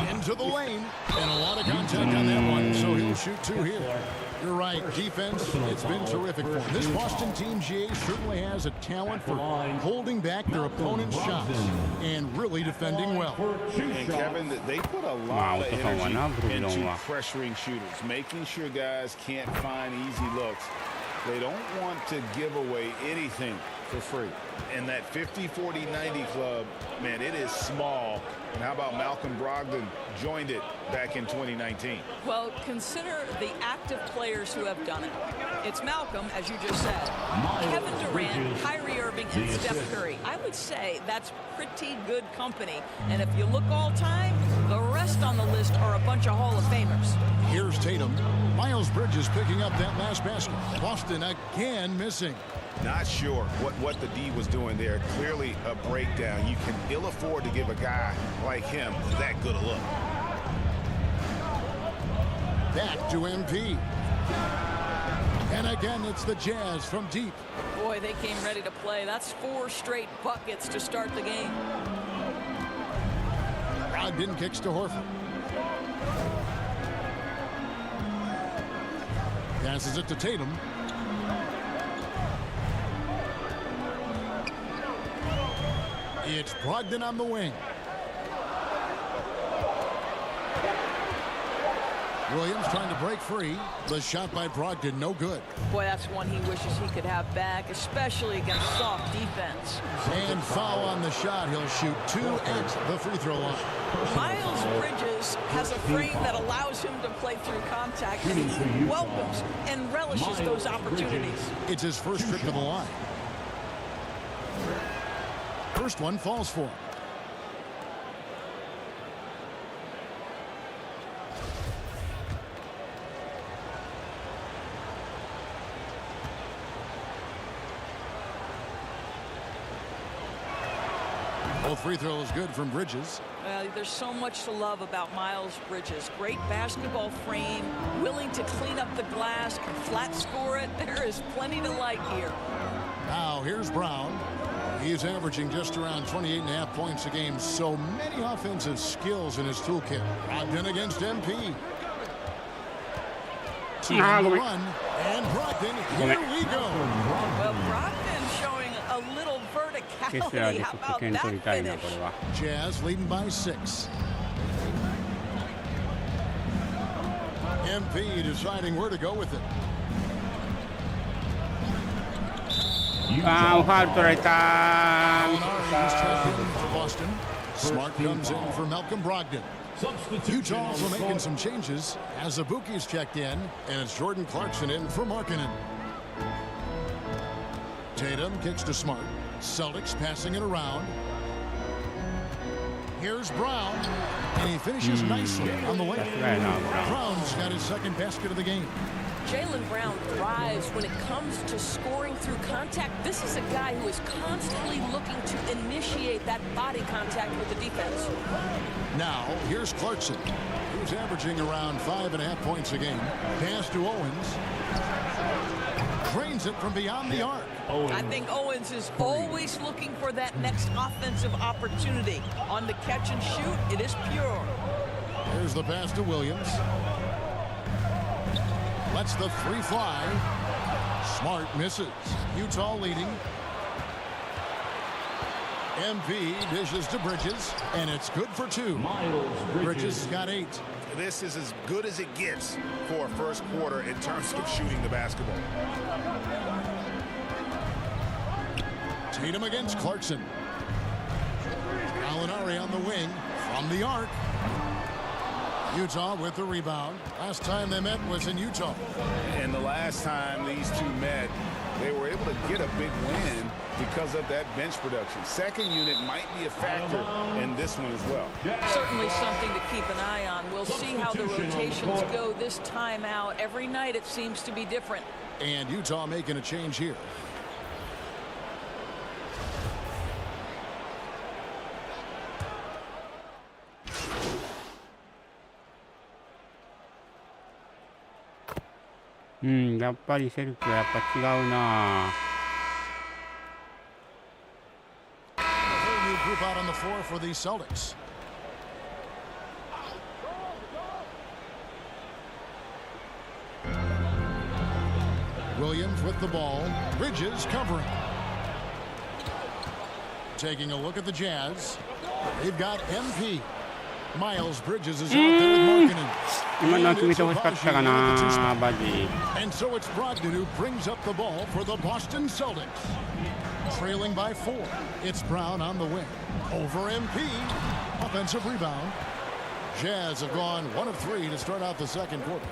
Into the lane. And a lot of contact on that one, so he'll shoot 2 here. You're right, defense, it's been terrific for him. This Boston team, GA, certainly has a talent for holding back their opponent's shots and really defending well. And Kevin, they put a lot of energy into pressuring shooters, making sure guys can't find easy looks. They don't want to give away anything for free. And that 50-40-90 club, man, it is small. And how about Malcolm Brogdon joined it back in 2019? Well, consider the active players who have done it. It's Malcolm, as you just said, Kevin Durant, Kyrie Irving, and Steph Curry. I would say that's pretty good company. And if you look all time, the rest on the list are a bunch of Hall of Famers. Here's Tatum. Miles Bridges picking up that last basket. Boston again missing. Not sure what the D was doing there. Clearly a breakdown. You can ill afford to give a guy like him that good a look. Back to MP. And again, it's the Jazz from deep. Boy, they came ready to play. That's 4 straight buckets to start the game. Brogdon kicks to Horford. Passes it to Tatum. It's Brogdon on the wing. Williams trying to break free. The shot by Brogdon, no good. Boy, that's one he wishes he could have back, especially against soft defense. And foul on the shot. He'll shoot 2 at the free throw line. Miles Bridges has a frame that allows him to play through contact, and he welcomes and relishes those opportunities. It's his first trip to the line. First one falls for him. Both free throws good from Bridges. There's so much to love about Miles Bridges. Great basketball frame, willing to clean up the glass, can flat score it. There is plenty to like here. Now here's Brown. He's averaging just around 28.5 points a game. So many offensive skills in his toolkit. Brogdon against MP. Team on the run. And Brogdon, here we go. Well, Brogdon showing a little verticality. How about that finish? Jazz leading by 6. MP deciding where to go with it. Boston. Smart comes in for Malcolm Brogdon. Utah also making some changes as Abuki's checked in, and it's Jordan Clarkson in for Markkanen. Tatum kicks to Smart. Celtics passing it around. Here's Brown, and he finishes nicely on the way. Brown's got his second basket of the game. Jaylen Brown thrives when it comes to scoring through contact. This is a guy who is constantly looking to initiate that body contact with the defense. Now, here's Clarkson, who's averaging around 5.5 points a game. Pass to Owens. Drains it from beyond the arc. I think Owens is always looking for that next offensive opportunity. On the catch and shoot, it is pure. Here's the pass to Williams. Lets the three fly. Smart misses. Utah leading. MP dishes to Bridges, and it's good for 2. Bridges has got 8. This is as good as it gets for a first quarter in terms of shooting the basketball. Tatum against Clarkson. Gallinari on the wing from the arc. Utah with the rebound. Last time they met was in Utah. And the last time these two met, they were able to get a big win because of that bench production. Second unit might be a factor in this one as well. Certainly something to keep an eye on. We'll see how the rotations go this time out. Every night it seems to be different. And Utah making a change here. やっぱりセルフはやっぱ違うな。A whole new group out on the floor for the Celtics. Williams with the ball. Bridges covering. Taking a look at the Jazz. They've got MP. Miles Bridges is out there with Markkanen. And so it's Brogdon who brings up the ball for the Boston Celtics. Trailing by 4. It's Brown on the wing. Over MP. Offensive rebound. Jazz have gone 1 of 3 to start out the second quarter.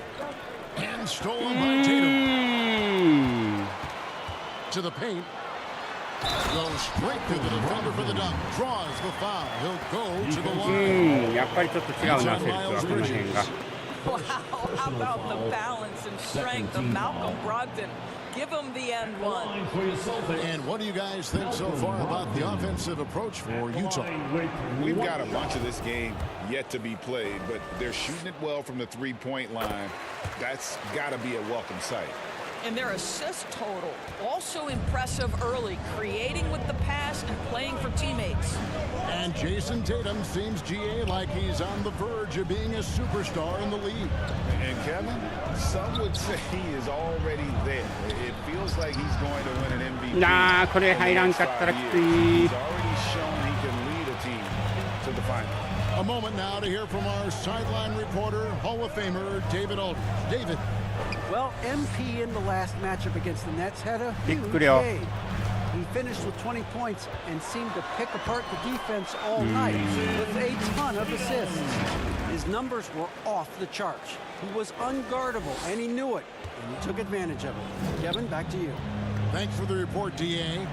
And stolen by Tatum. To the paint. Goes straight to the defender for the dunk. Draws the foul. He'll go to the line. やっぱりちょっと違うな、セルフはこの辺が。Wow, how about the balance and strength of Malcolm Brogdon? Give him the end one. And what do you guys think so far about the offensive approach for Utah? We've got a bunch of this game yet to be played, but they're shooting it well from the three-point line. That's got to be a welcome sight. And their assist total, also impressive early, creating with the pass and playing for teammates. And Jason Tatum seems, GA, like he's on the verge of being a superstar in the league. And Kevin, some would say he is already there. It feels like he's going to win an MVP. Nah, これ入らんかったらきつい。 He's already shown he can lead a team to the final. A moment now to hear from our sideline reporter, Hall of Famer David Aldridge. David. Well, MP in the last matchup against the Nets had a huge game. He finished with 20 points and seemed to pick apart the defense all night with a ton of assists. His numbers were off the charts. He was unguardable, and he knew it, and he took advantage of it. Kevin, back to you. Thanks for the report, DA.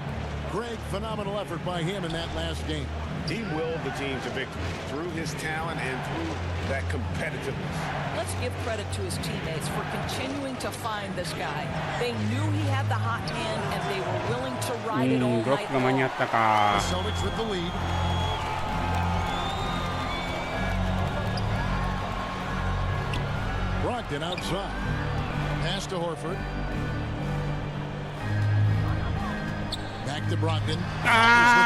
Greg, phenomenal effort by him in that last game. He willed the team to victory through his talent and through that competitiveness. Let's give credit to his teammates for continuing to find this guy. They knew he had the hot hand, and they were willing to ride it all night long. The Celtics with the lead. Brogdon outside. Pass to Horford. Back to Brogdon. Here's the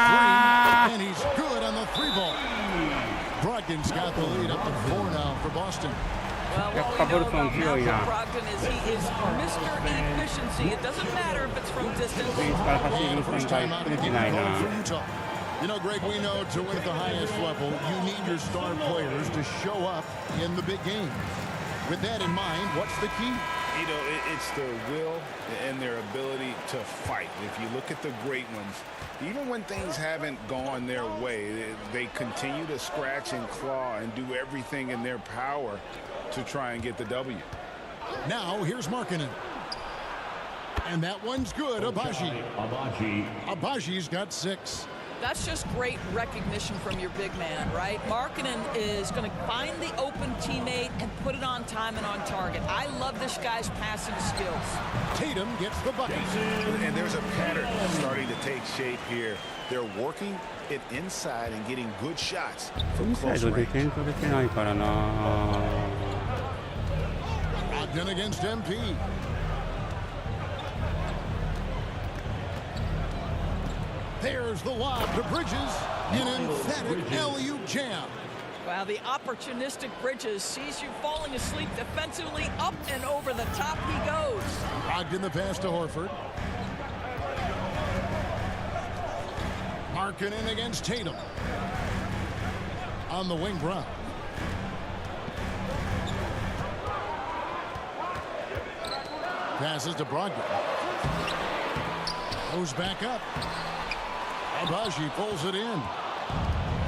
3, and he's good on the 3-ball. Brogdon's got the lead up to 4 now for Boston. Well, what we know about Malcolm Brogdon is he is Mr. Efficiency. It doesn't matter if it's from distance. First time out of the game for Utah. You know, Greg, we know to win at the highest level, you need your star players to show up in the big game. With that in mind, what's the key? You know, it's their will and their ability to fight. If you look at the great ones, even when things haven't gone their way, they continue to scratch and claw and do everything in their power to try and get the W. Now, here's Markkanen. And that one's good, Abaji. Abaji's got 6. That's just great recognition from your big man, right? Markkanen is going to find the open teammate and put it on time and on target. I love this guy's passing skills. Tatum gets the bucket. And there's a pattern starting to take shape here. They're working it inside and getting good shots from close range. Brogdon against MP. There's the lob to Bridges. An emphatic alley-oop jam. Wow, the opportunistic Bridges sees you falling asleep defensively. Up and over the top he goes. Brogdon the pass to Horford. Markkanen against Tatum. On the wing, Brown. Passes to Brogdon. Goes back up. Abaji pulls it in.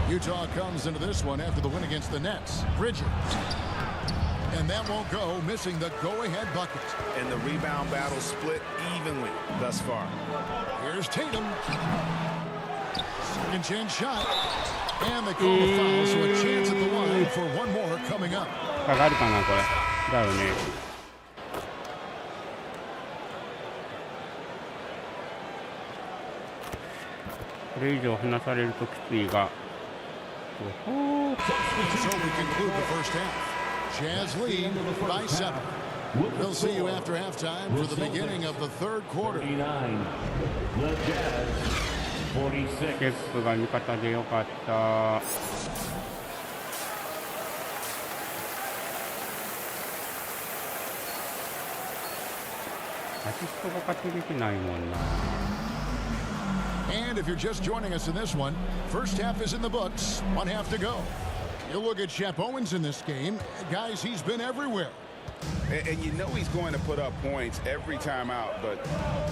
Utah comes into this one after the win against the Nets. Bridges. And that won't go, missing the go-ahead bucket. And the rebound battle split evenly thus far. Here's Tatum. Second chance shot. And they call the foul, so a chance at the line for one more coming up. かかるかなこれ。だよね。これ以上離されるときついが。So we conclude the first half. Jazz lead by 7. We'll see you after halftime for the beginning of the third quarter. ケップが味方でよかった。アシストが勝ちできないもんな。And if you're just joining us in this one, first half is in the books, one half to go. You look at Shep Owens in this game. Guys, he's been everywhere. And you know he's going to put up points every time out, but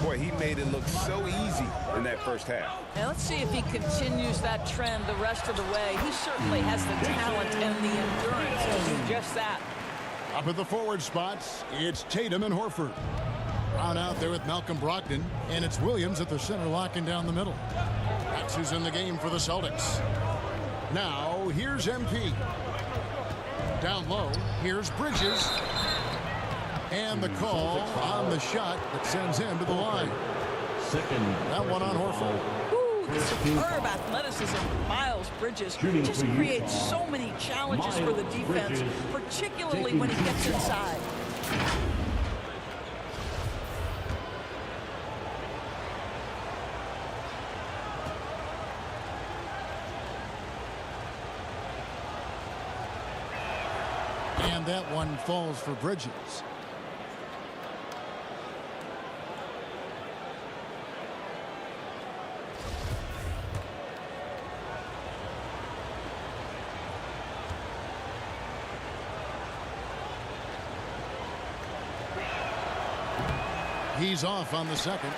boy, he made it look so easy in that first half. Now let's see if he continues that trend the rest of the way. He certainly has the talent and the endurance to do just that. Up at the forward spots, it's Tatum and Horford. Brown out there with Malcolm Brogdon, and it's Williams at the center locking down the middle. That's who's in the game for the Celtics. Now, here's MP. Down low, here's Bridges. And the call on the shot that sends him to the line. That one on Horford. Superb athleticism, Miles Bridges just creates so many challenges for the defense, particularly when he gets inside. And that one falls for Bridges. He's off on the second.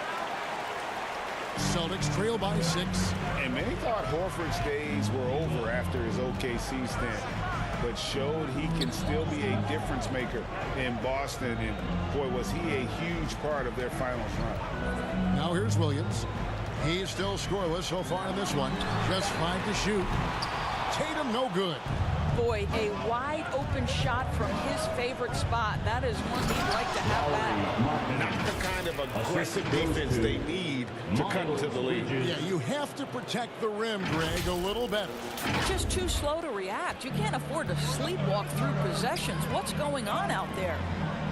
Celtics trail by 6. And many thought Horford's days were over after his OKC stint, but showed he can still be a difference maker in Boston. And boy, was he a huge part of their finals run. Now here's Williams. He's still scoreless so far in this one. Just 5 to shoot. Tatum no good. Boy, a wide open shot from his favorite spot. That is one he'd like to have back. Not the kind of aggressive defense they need to come to the league. Yeah, you have to protect the rim, Greg, a little better. Just too slow to react. You can't afford to sleepwalk through possessions. What's going on out there?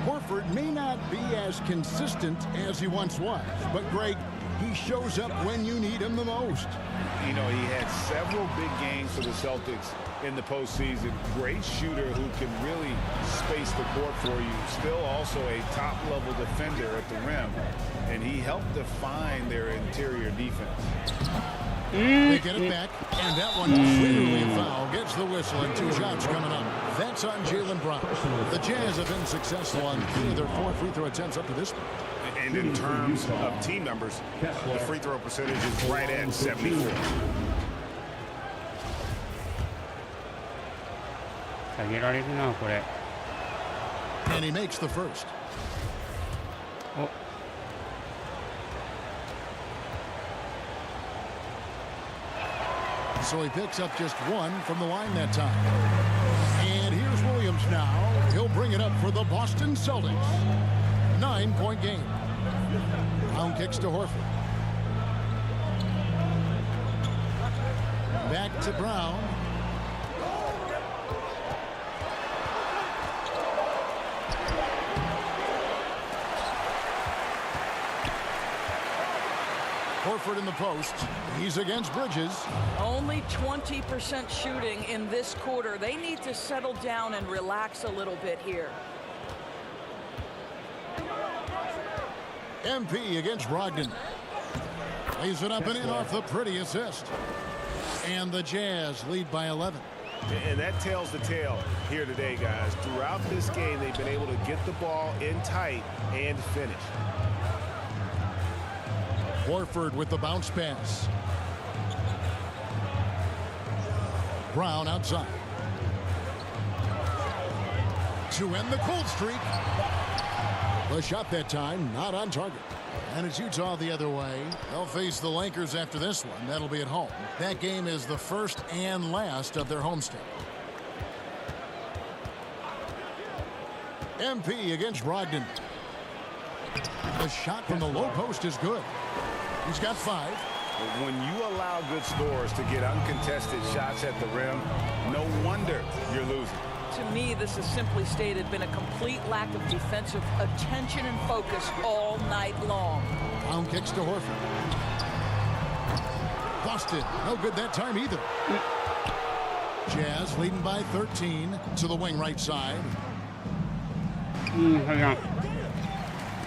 Horford may not be as consistent as he once was, but Greg, he shows up when you need him the most. You know, he had several big games for the Celtics in the postseason. Great shooter who can really space the court for you. Still also a top-level defender at the rim. And he helped define their interior defense. They get it back, and that one clearly a foul. Gets the whistle, and 2 shots coming up. That's on Jaylen Brown. The Jazz have been successful on 3 of their 4 free throw attempts up to this point. And in terms of team numbers, the free throw percentage is right at 74. And he makes the first. So he picks up just one from the line that time. And here's Williams now. He'll bring it up for the Boston Celtics. 9-point game. Brown kicks to Horford. Back to Brown. Horford in the post. He's against Bridges. Only 20% shooting in this quarter. They need to settle down and relax a little bit here. MP against Brogdon. Lays it up and in off the pretty assist. And the Jazz lead by 11. And that tells the tale here today, guys. Throughout this game, they've been able to get the ball in tight and finish. Horford with the bounce pass. Brown outside. To end the cold streak. The shot that time not on target. And it's Utah the other way. They'll face the Lakers after this one. That'll be at home. That game is the first and last of their homestand. MP against Brogdon. The shot from the low post is good. He's got 5. When you allow good scorers to get uncontested shots at the rim, no wonder you're losing. To me, this has simply stated been a complete lack of defensive attention and focus all night long. Brown kicks to Horford. Busted. No good that time either. Jazz leading by 13 to the wing right side.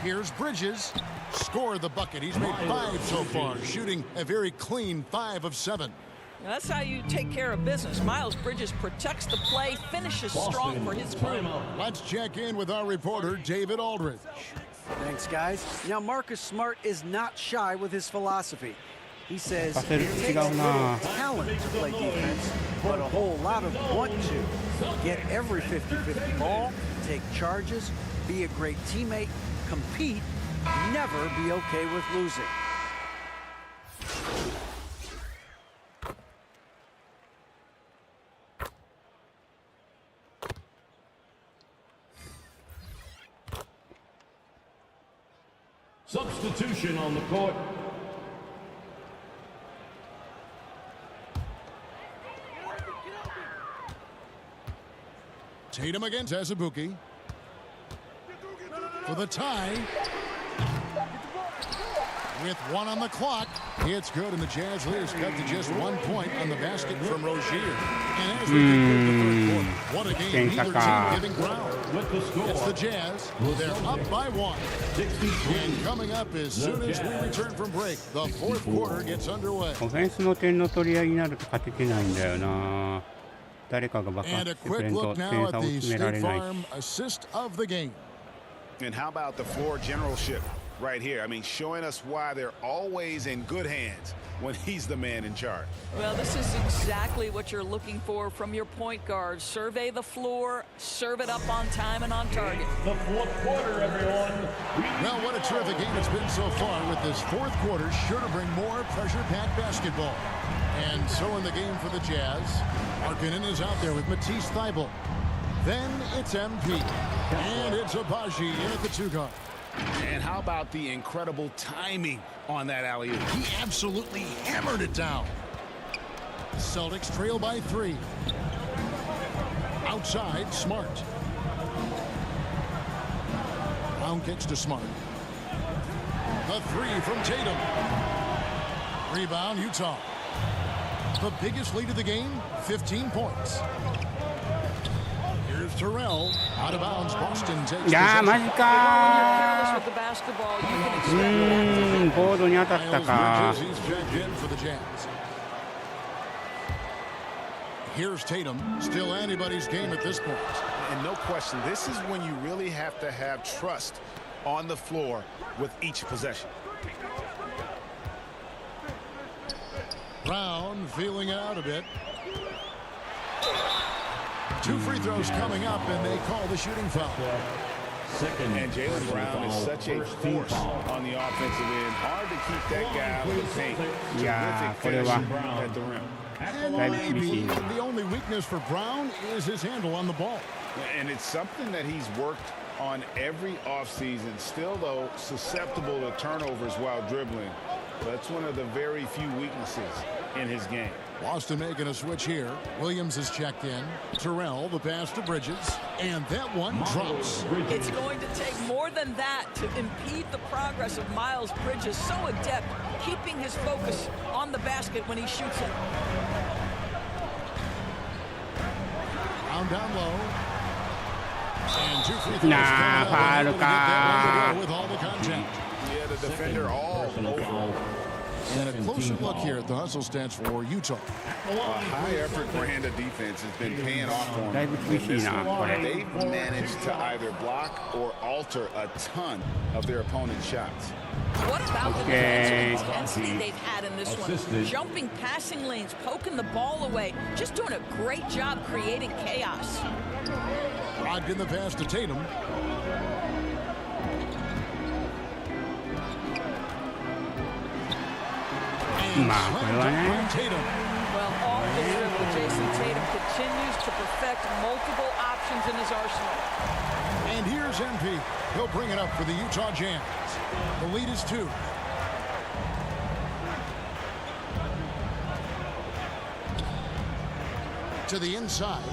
Here's Bridges. Scored the bucket. He's made 5 so far, shooting a very clean 5 of 7. That's how you take care of business. Miles Bridges protects the play, finishes strong for his group. Let's check in with our reporter, David Aldridge. Thanks, guys. Now, Marcus Smart is not shy with his philosophy. He says it takes a little talent to play defense, but a whole lot of want to. Get every 50-50 ball, take charges, be a great teammate, compete, never be okay with losing. Substitution on the court. Tatum against Azubuike. For the tie. With 1 on the clock. It's good, and the Jazz leaders cut to just 1 point on the basket from Rozier. And as we conclude the third quarter, what a game. Neither team giving ground. It's the Jazz. They're up by 1. And coming up as soon as we return from break, the fourth quarter gets underway. オフェンスの点の取り合いになると勝ててないんだよな。誰かが爆発してくれんと点差を詰められないし。 Assist of the game. And how about the floor generalship right here? I mean, showing us why they're always in good hands when he's the man in charge. Well, this is exactly what you're looking for from your point guard. Survey the floor, serve it up on time and on target. The fourth quarter, everyone. Well, what a terrific game it's been so far, with this fourth quarter sure to bring more pressure-packed basketball. And so in the game for the Jazz, Markkanen is out there with Matisse Thybulle. Then it's MP. And it's Abaji in at the 2 guard. And how about the incredible timing on that alley-oop? He absolutely hammered it down. Celtics trail by 3. Outside, Smart. Brown kicks to Smart. The 3 from Tatum. Rebound, Utah. The biggest lead of the game, 15 points. Here's Terrell. Out of bounds, Boston takes いやーマジかー。ボードに当たったか。 Here's Tatum. Still anybody's game at this point. And no question, this is when you really have to have trust on the floor with each possession. Brown feeling it out a bit. 2 free throws coming up, and they call the shooting foul. And Jaylen Brown is such a force on the offensive end. Hard to keep that guy out of the paint. Yeah, Terrific finish at the rim. And maybe the only weakness for Brown is his handle on the ball. And it's something that he's worked on every offseason. Still, though, susceptible to turnovers while dribbling. That's one of the very few weaknesses in his game. Boston making a switch here. Williams is checked in. Terrell, the pass to Bridges. And that one drops. It's going to take more than that to impede the progress of Miles Bridges. So adept, keeping his focus on the basket when he shoots it. Down low. And 2 free throws. With all the contact. Yeah, the defender all over. And a closer look here at the hustle stats for Utah. A high-effort brand of defense has been paying off for them. They've managed to either block or alter a ton of their opponent's shots. What about the defensive intensity they've had in this one? Jumping passing lanes, poking the ball away, just doing a great job creating chaos. Brogdon the pass to Tatum. Well, off the dribble, Jason Tatum continues to perfect multiple options in his arsenal. And here's MP. He'll bring it up for the Utah Jazz. The lead is 2. To the inside.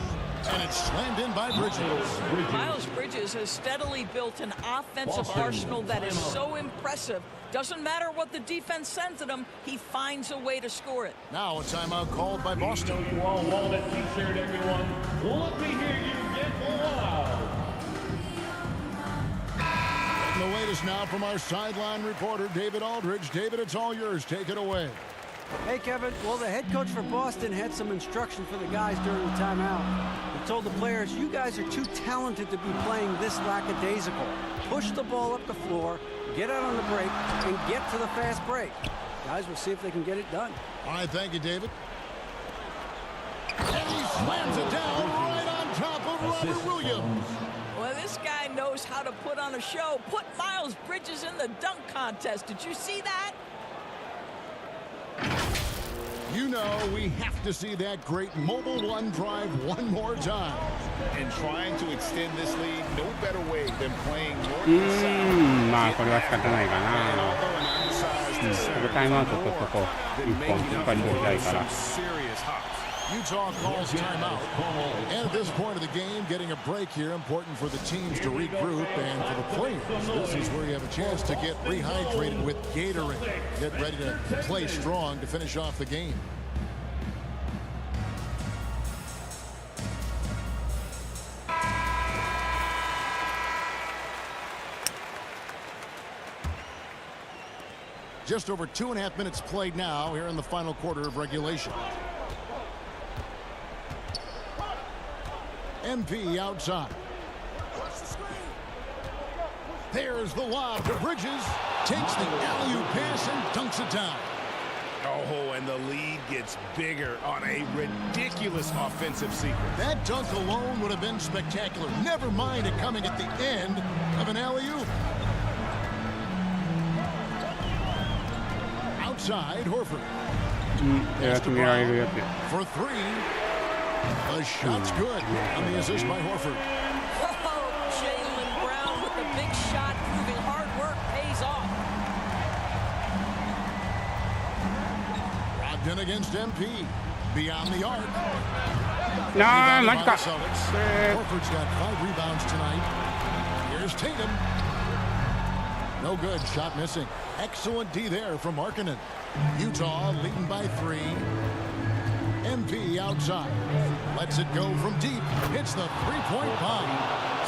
And it's slammed in by Bridges. Miles Bridges has steadily built an offensive arsenal that is so impressive. Doesn't matter what the defense sends at him, he finds a way to score it. Now a timeout called by Boston. You all want that t-shirt, everyone. Let me hear you get loud. And the latest now from our sideline reporter, David Aldridge. David, it's all yours. Take it away. Hey, Kevin. Well, the head coach for Boston had some instruction for the guys during the timeout. He told the players, you guys are too talented to be playing this lackadaisical. Push the ball up the floor, get out on the break, and get to the fast break. Guys, we'll see if they can get it done. All right, thank you, David. And he slams it down right on top of Robert Williams. Well, this guy knows how to put on a show. Put Miles Bridges in the dunk contest. Did you see that? You know we have to see that great mobile one drive one more time. And trying to extend this lead, no better way than playing north and south. まあこれは仕方ないかな。タイムアウト取っとこう。1本しっかり取りたいから。 Utah calls timeout. And at this point of the game, getting a break here, important for the teams to regroup and for the players. This is where you have a chance to get rehydrated with Gatorade. Get ready to play strong to finish off the game. Just over 2.5 minutes played now here in the final quarter of regulation. MP outside. There's the lob to Bridges. Takes the alley-oop pass and dunks it down. Oh, and the lead gets bigger on a ridiculous offensive sequence. That dunk alone would have been spectacular. Never mind it coming at the end of an alley-oop. Outside, Horford. For 3. The shot's good on the assist by Horford. Whoa, Jaylen Brown with the big shot, proving hard work pays off. Brogdon against MP. Beyond the arc. No, Horford's got 5 rebounds tonight. Here's Tatum. No good. Shot missing. Excellent D there from Markkanen. Utah leading by 3. MP outside. Lets it go from deep. Hits the three-point bomb.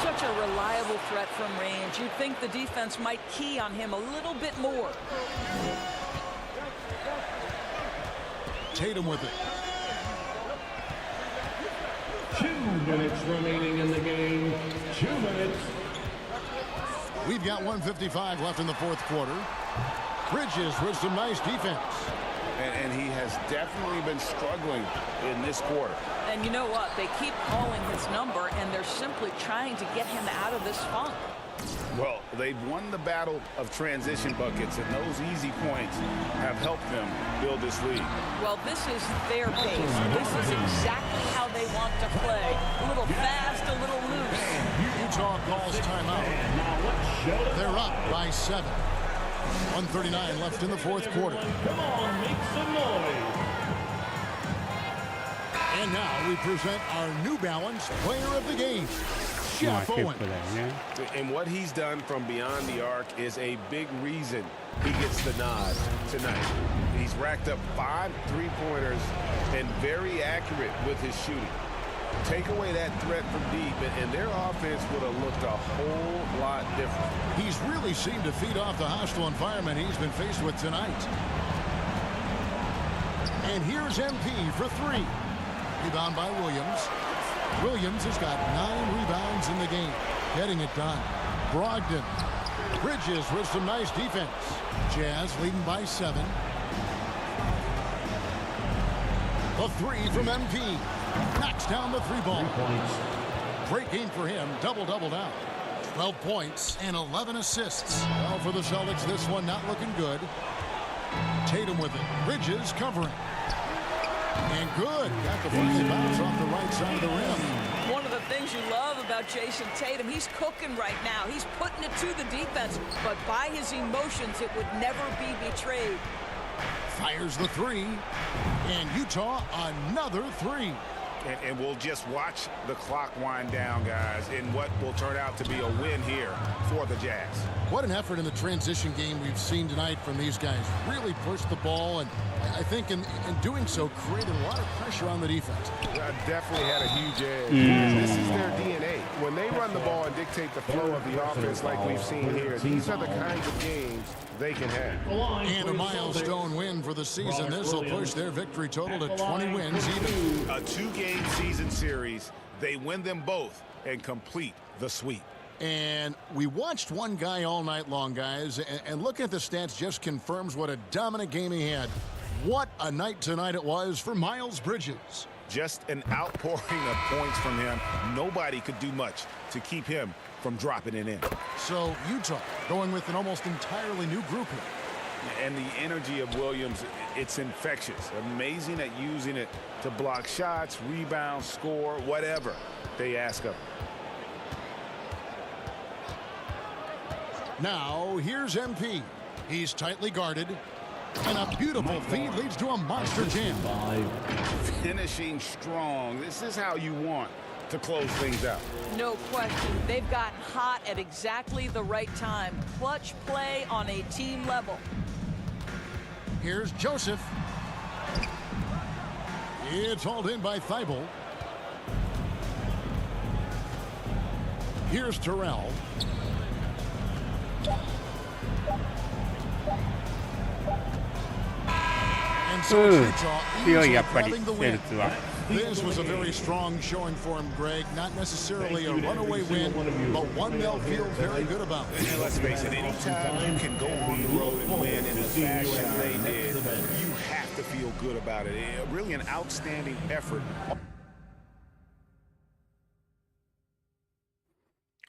Such a reliable threat from range. You'd think the defense might key on him a little bit more. Tatum with it. 2 minutes remaining in the game. 2 minutes. We've got 1:55 left in the fourth quarter. Bridges with some nice defense. And he has definitely been struggling in this quarter. And you know what? They keep calling his number, and they're simply trying to get him out of this funk. Well, they've won the battle of transition buckets, and those easy points have helped them build this lead. Well, this is their pace. This is exactly how they want to play. A little fast, a little loose. Utah calls timeout. They're up by 7. 1:39 left in the fourth quarter. Come on, make some noise. And now we present our New Balance Player of the Game, Jeff Owen. And what he's done from beyond the arc is a big reason he gets the nod tonight. He's racked up 5 3-pointers and very accurate with his shooting. Take away that threat from deep, and their offense would have looked a whole lot different. He's really seemed to feed off the hostile environment he's been faced with tonight. And here's MP for 3. Rebound by Williams. Williams has got 9 rebounds in the game. Getting it done. Brogdon. Bridges with some nice defense. Jazz leading by 7. The 3 from MP. Knocks down the 3-ball. Great game for him. Double-double now. 12 points and 11 assists. Well, for the Celtics, this one not looking good. Tatum with it. Bridges covering. And good. Got the final bounce off the right side of the rim. One of the things you love about Jason Tatum, he's cooking right now. He's putting it to the defense, but by his emotions, it would never be betrayed. Fires the 3. And Utah, another 3. And we'll just watch the clock wind down, guys, in what will turn out to be a win here for the Jazz. What an effort in the transition game we've seen tonight from these guys. Really pushed the ball, and I think in doing so created a lot of pressure on the defense. Definitely had a huge edge. This is their DNA. When they run the ball and dictate the flow of the offense like we've seen here, these are the kinds of games they can have. And a milestone win for the season. This will push their victory total to 20 wins even. A 2-game season series. They win them both and complete the sweep. And we watched one guy all night long, guys, and looking at the stats just confirms what a dominant game he had. What a night tonight it was for Miles Bridges. Just an outpouring of points from him. Nobody could do much to keep him from dropping it in. So Utah going with an almost entirely new group here. And the energy of Williams, it's infectious. Amazing at using it to block shots, rebound, score, whatever they ask of him. Now, here's MP. He's tightly guarded. And a beautiful feed leads to a monster jam. Finishing strong. This is how you want to close things out. No question. They've gotten hot at exactly the right time. Clutch play on a team level. Here's Joseph. It's hauled in by Thibault. Here's Terrell. And so it's Utah easily grabbing the win. This was a very strong showing for him, Greg. Not necessarily a runaway win, but one they'll feel very good about. And let's face it, anytime you can go on the road and win in the fashion they did, you have to feel good about it. Really an outstanding effort.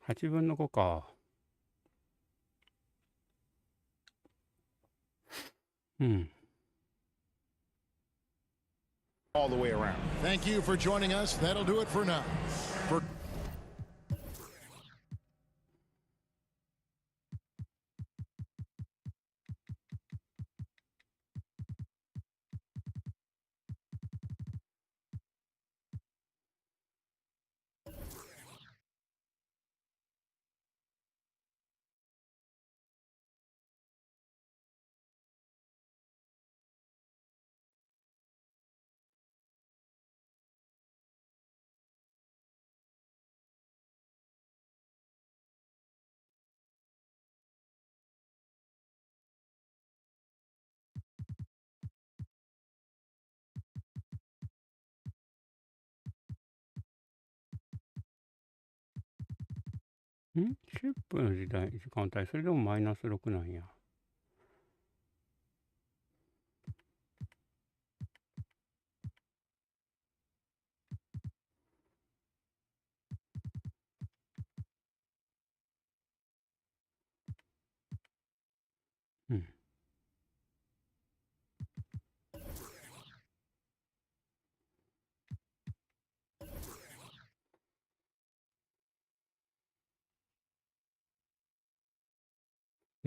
8分の5か。All the way around. Thank you for joining us. That'll do it for now. For10分の時間帯、それでもマイナス6なんや。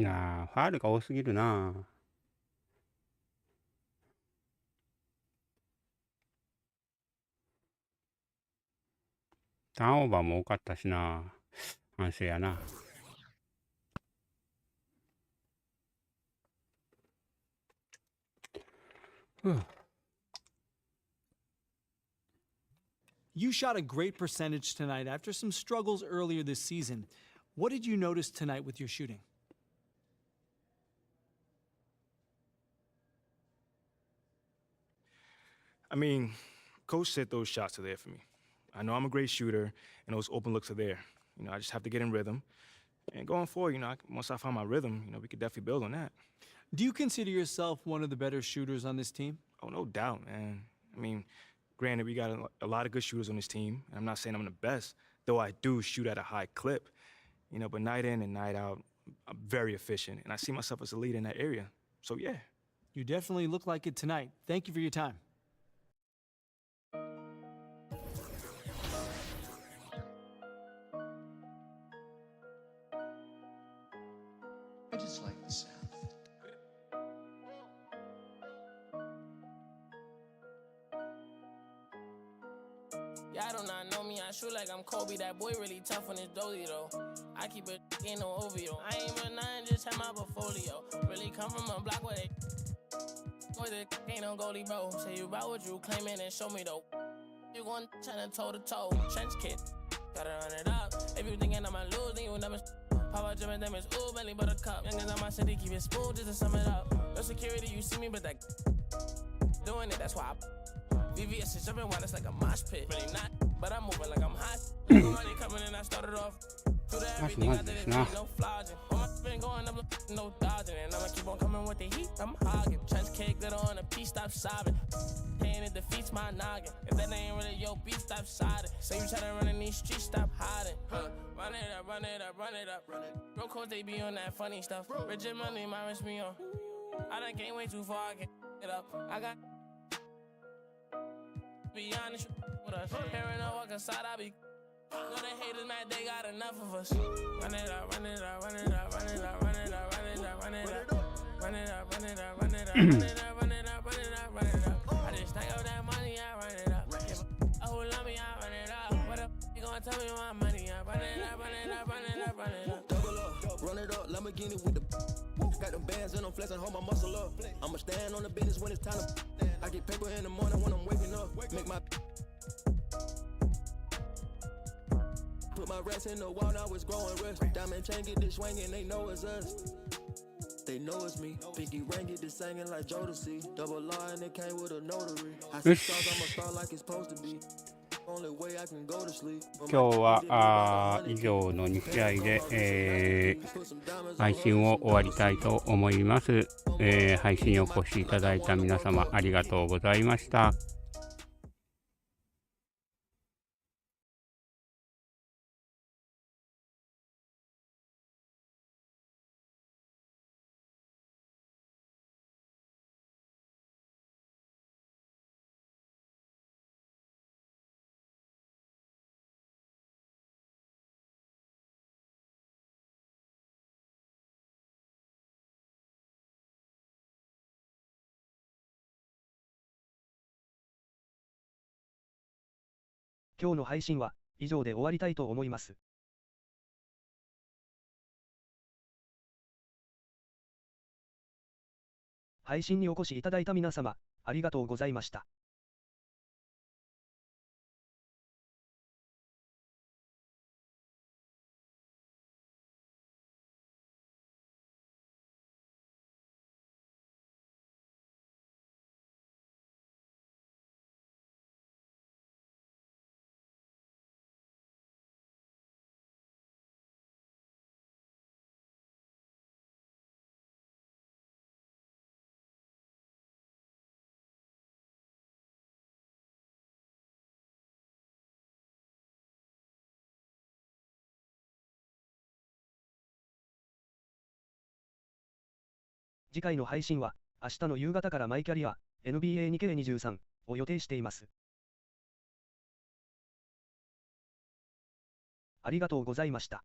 なあ、ファールが多すぎるな。ターンオーバーも多かったしな。反省やな。You shot a great percentage tonight after some struggles earlier this season. What did you notice tonight with your shooting? I mean, Coach said those shots are there for me. I know I'm a great shooter, and those open looks are there. I just have to get in rhythm. And going forward, once I find my rhythm, we could definitely build on that. Do you consider yourself one of the better shooters on this team? Oh, no doubt, man. I mean, granted, we got a lot of good shooters on this team. And I'm not saying I'm the best, though I do shoot at a high clip. But night in and night out, I'm very efficient, and I see myself as a leader in that area. So, yeah. You definitely look like it tonight. Thank you for your time. I just like the sound. Y'all do not know me, I shoot like I'm Kobe. That boy really tough on his dozy though. I keep it in no OVO. I ain't but nine, just have my portfolio. Really come from a block where they boy, the ain't no goalie, bro. Say you about what you claiming and show me though. You gon' tryna toe to toe. Trench kid, gotta run it up. If you thinking I'ma lose, then you never. Pop out Jim and them is ooh, belly buttercup. Youngins on my city, keep it smooth just to sum it up. No security, you see me, but that doing it, that's why VVS is jumping while it's like a mosh pit. Really not, but I'm moving like I'm hot. Money coming in, I started off. Do that everything I did, it no flogging. All my spin going up, no dodging. And I'ma keep on coming with the heat, I'm hogging. Trench kick, glitter on a piece, stop sobbing. Pain, it defeats my noggin. If that ain't really your beat, stop siding. Say you try to run in these streets, stop hiding. Run it up, run it up, run it up. Bro, coach, they be on that funny stuff. Rigid money, minus me on. I done came way too far, I can't get up. I got be honest with us. Hearing a walk inside, I be. No, the haters mad, they got enough of us. Run it up, run it up, run it up, run it up, run it up, run it up, run it up. Run it up, run it up, run it up, run it up, run it up, run it up, run it up. I just stack up that money, I run it up. Oh, love me, I run it up. What up? You gonna tell me my money up? Run it up, run it up, run it up, run it up. Double up, run it up, Lamborghini with the. Got them bands and I'm flexing, hold my muscle up. I'ma stand on the business when it's time to. I get paper in the morning when I'm waking up. Make my. Put my rest in the wall, now it's growing rest. Diamond chain get this swinging, they know it's us. They know it's me. Pinky ring get this singing like Jodeci. Double R and it came with a notary. I see stars, I'm a star like it's supposed to be. Only way I can go to sleep. 今日は以上の2試合で、配信を終わりたいと思います。配信をお越しいただいた皆様ありがとうございました。今日の配信は以上で終わりたいと思います。配信にお越しいただいた皆様、ありがとうございました。次回の配信は、明日の夕方からマイキャリア、NBA2K23 を予定しています。ありがとうございました。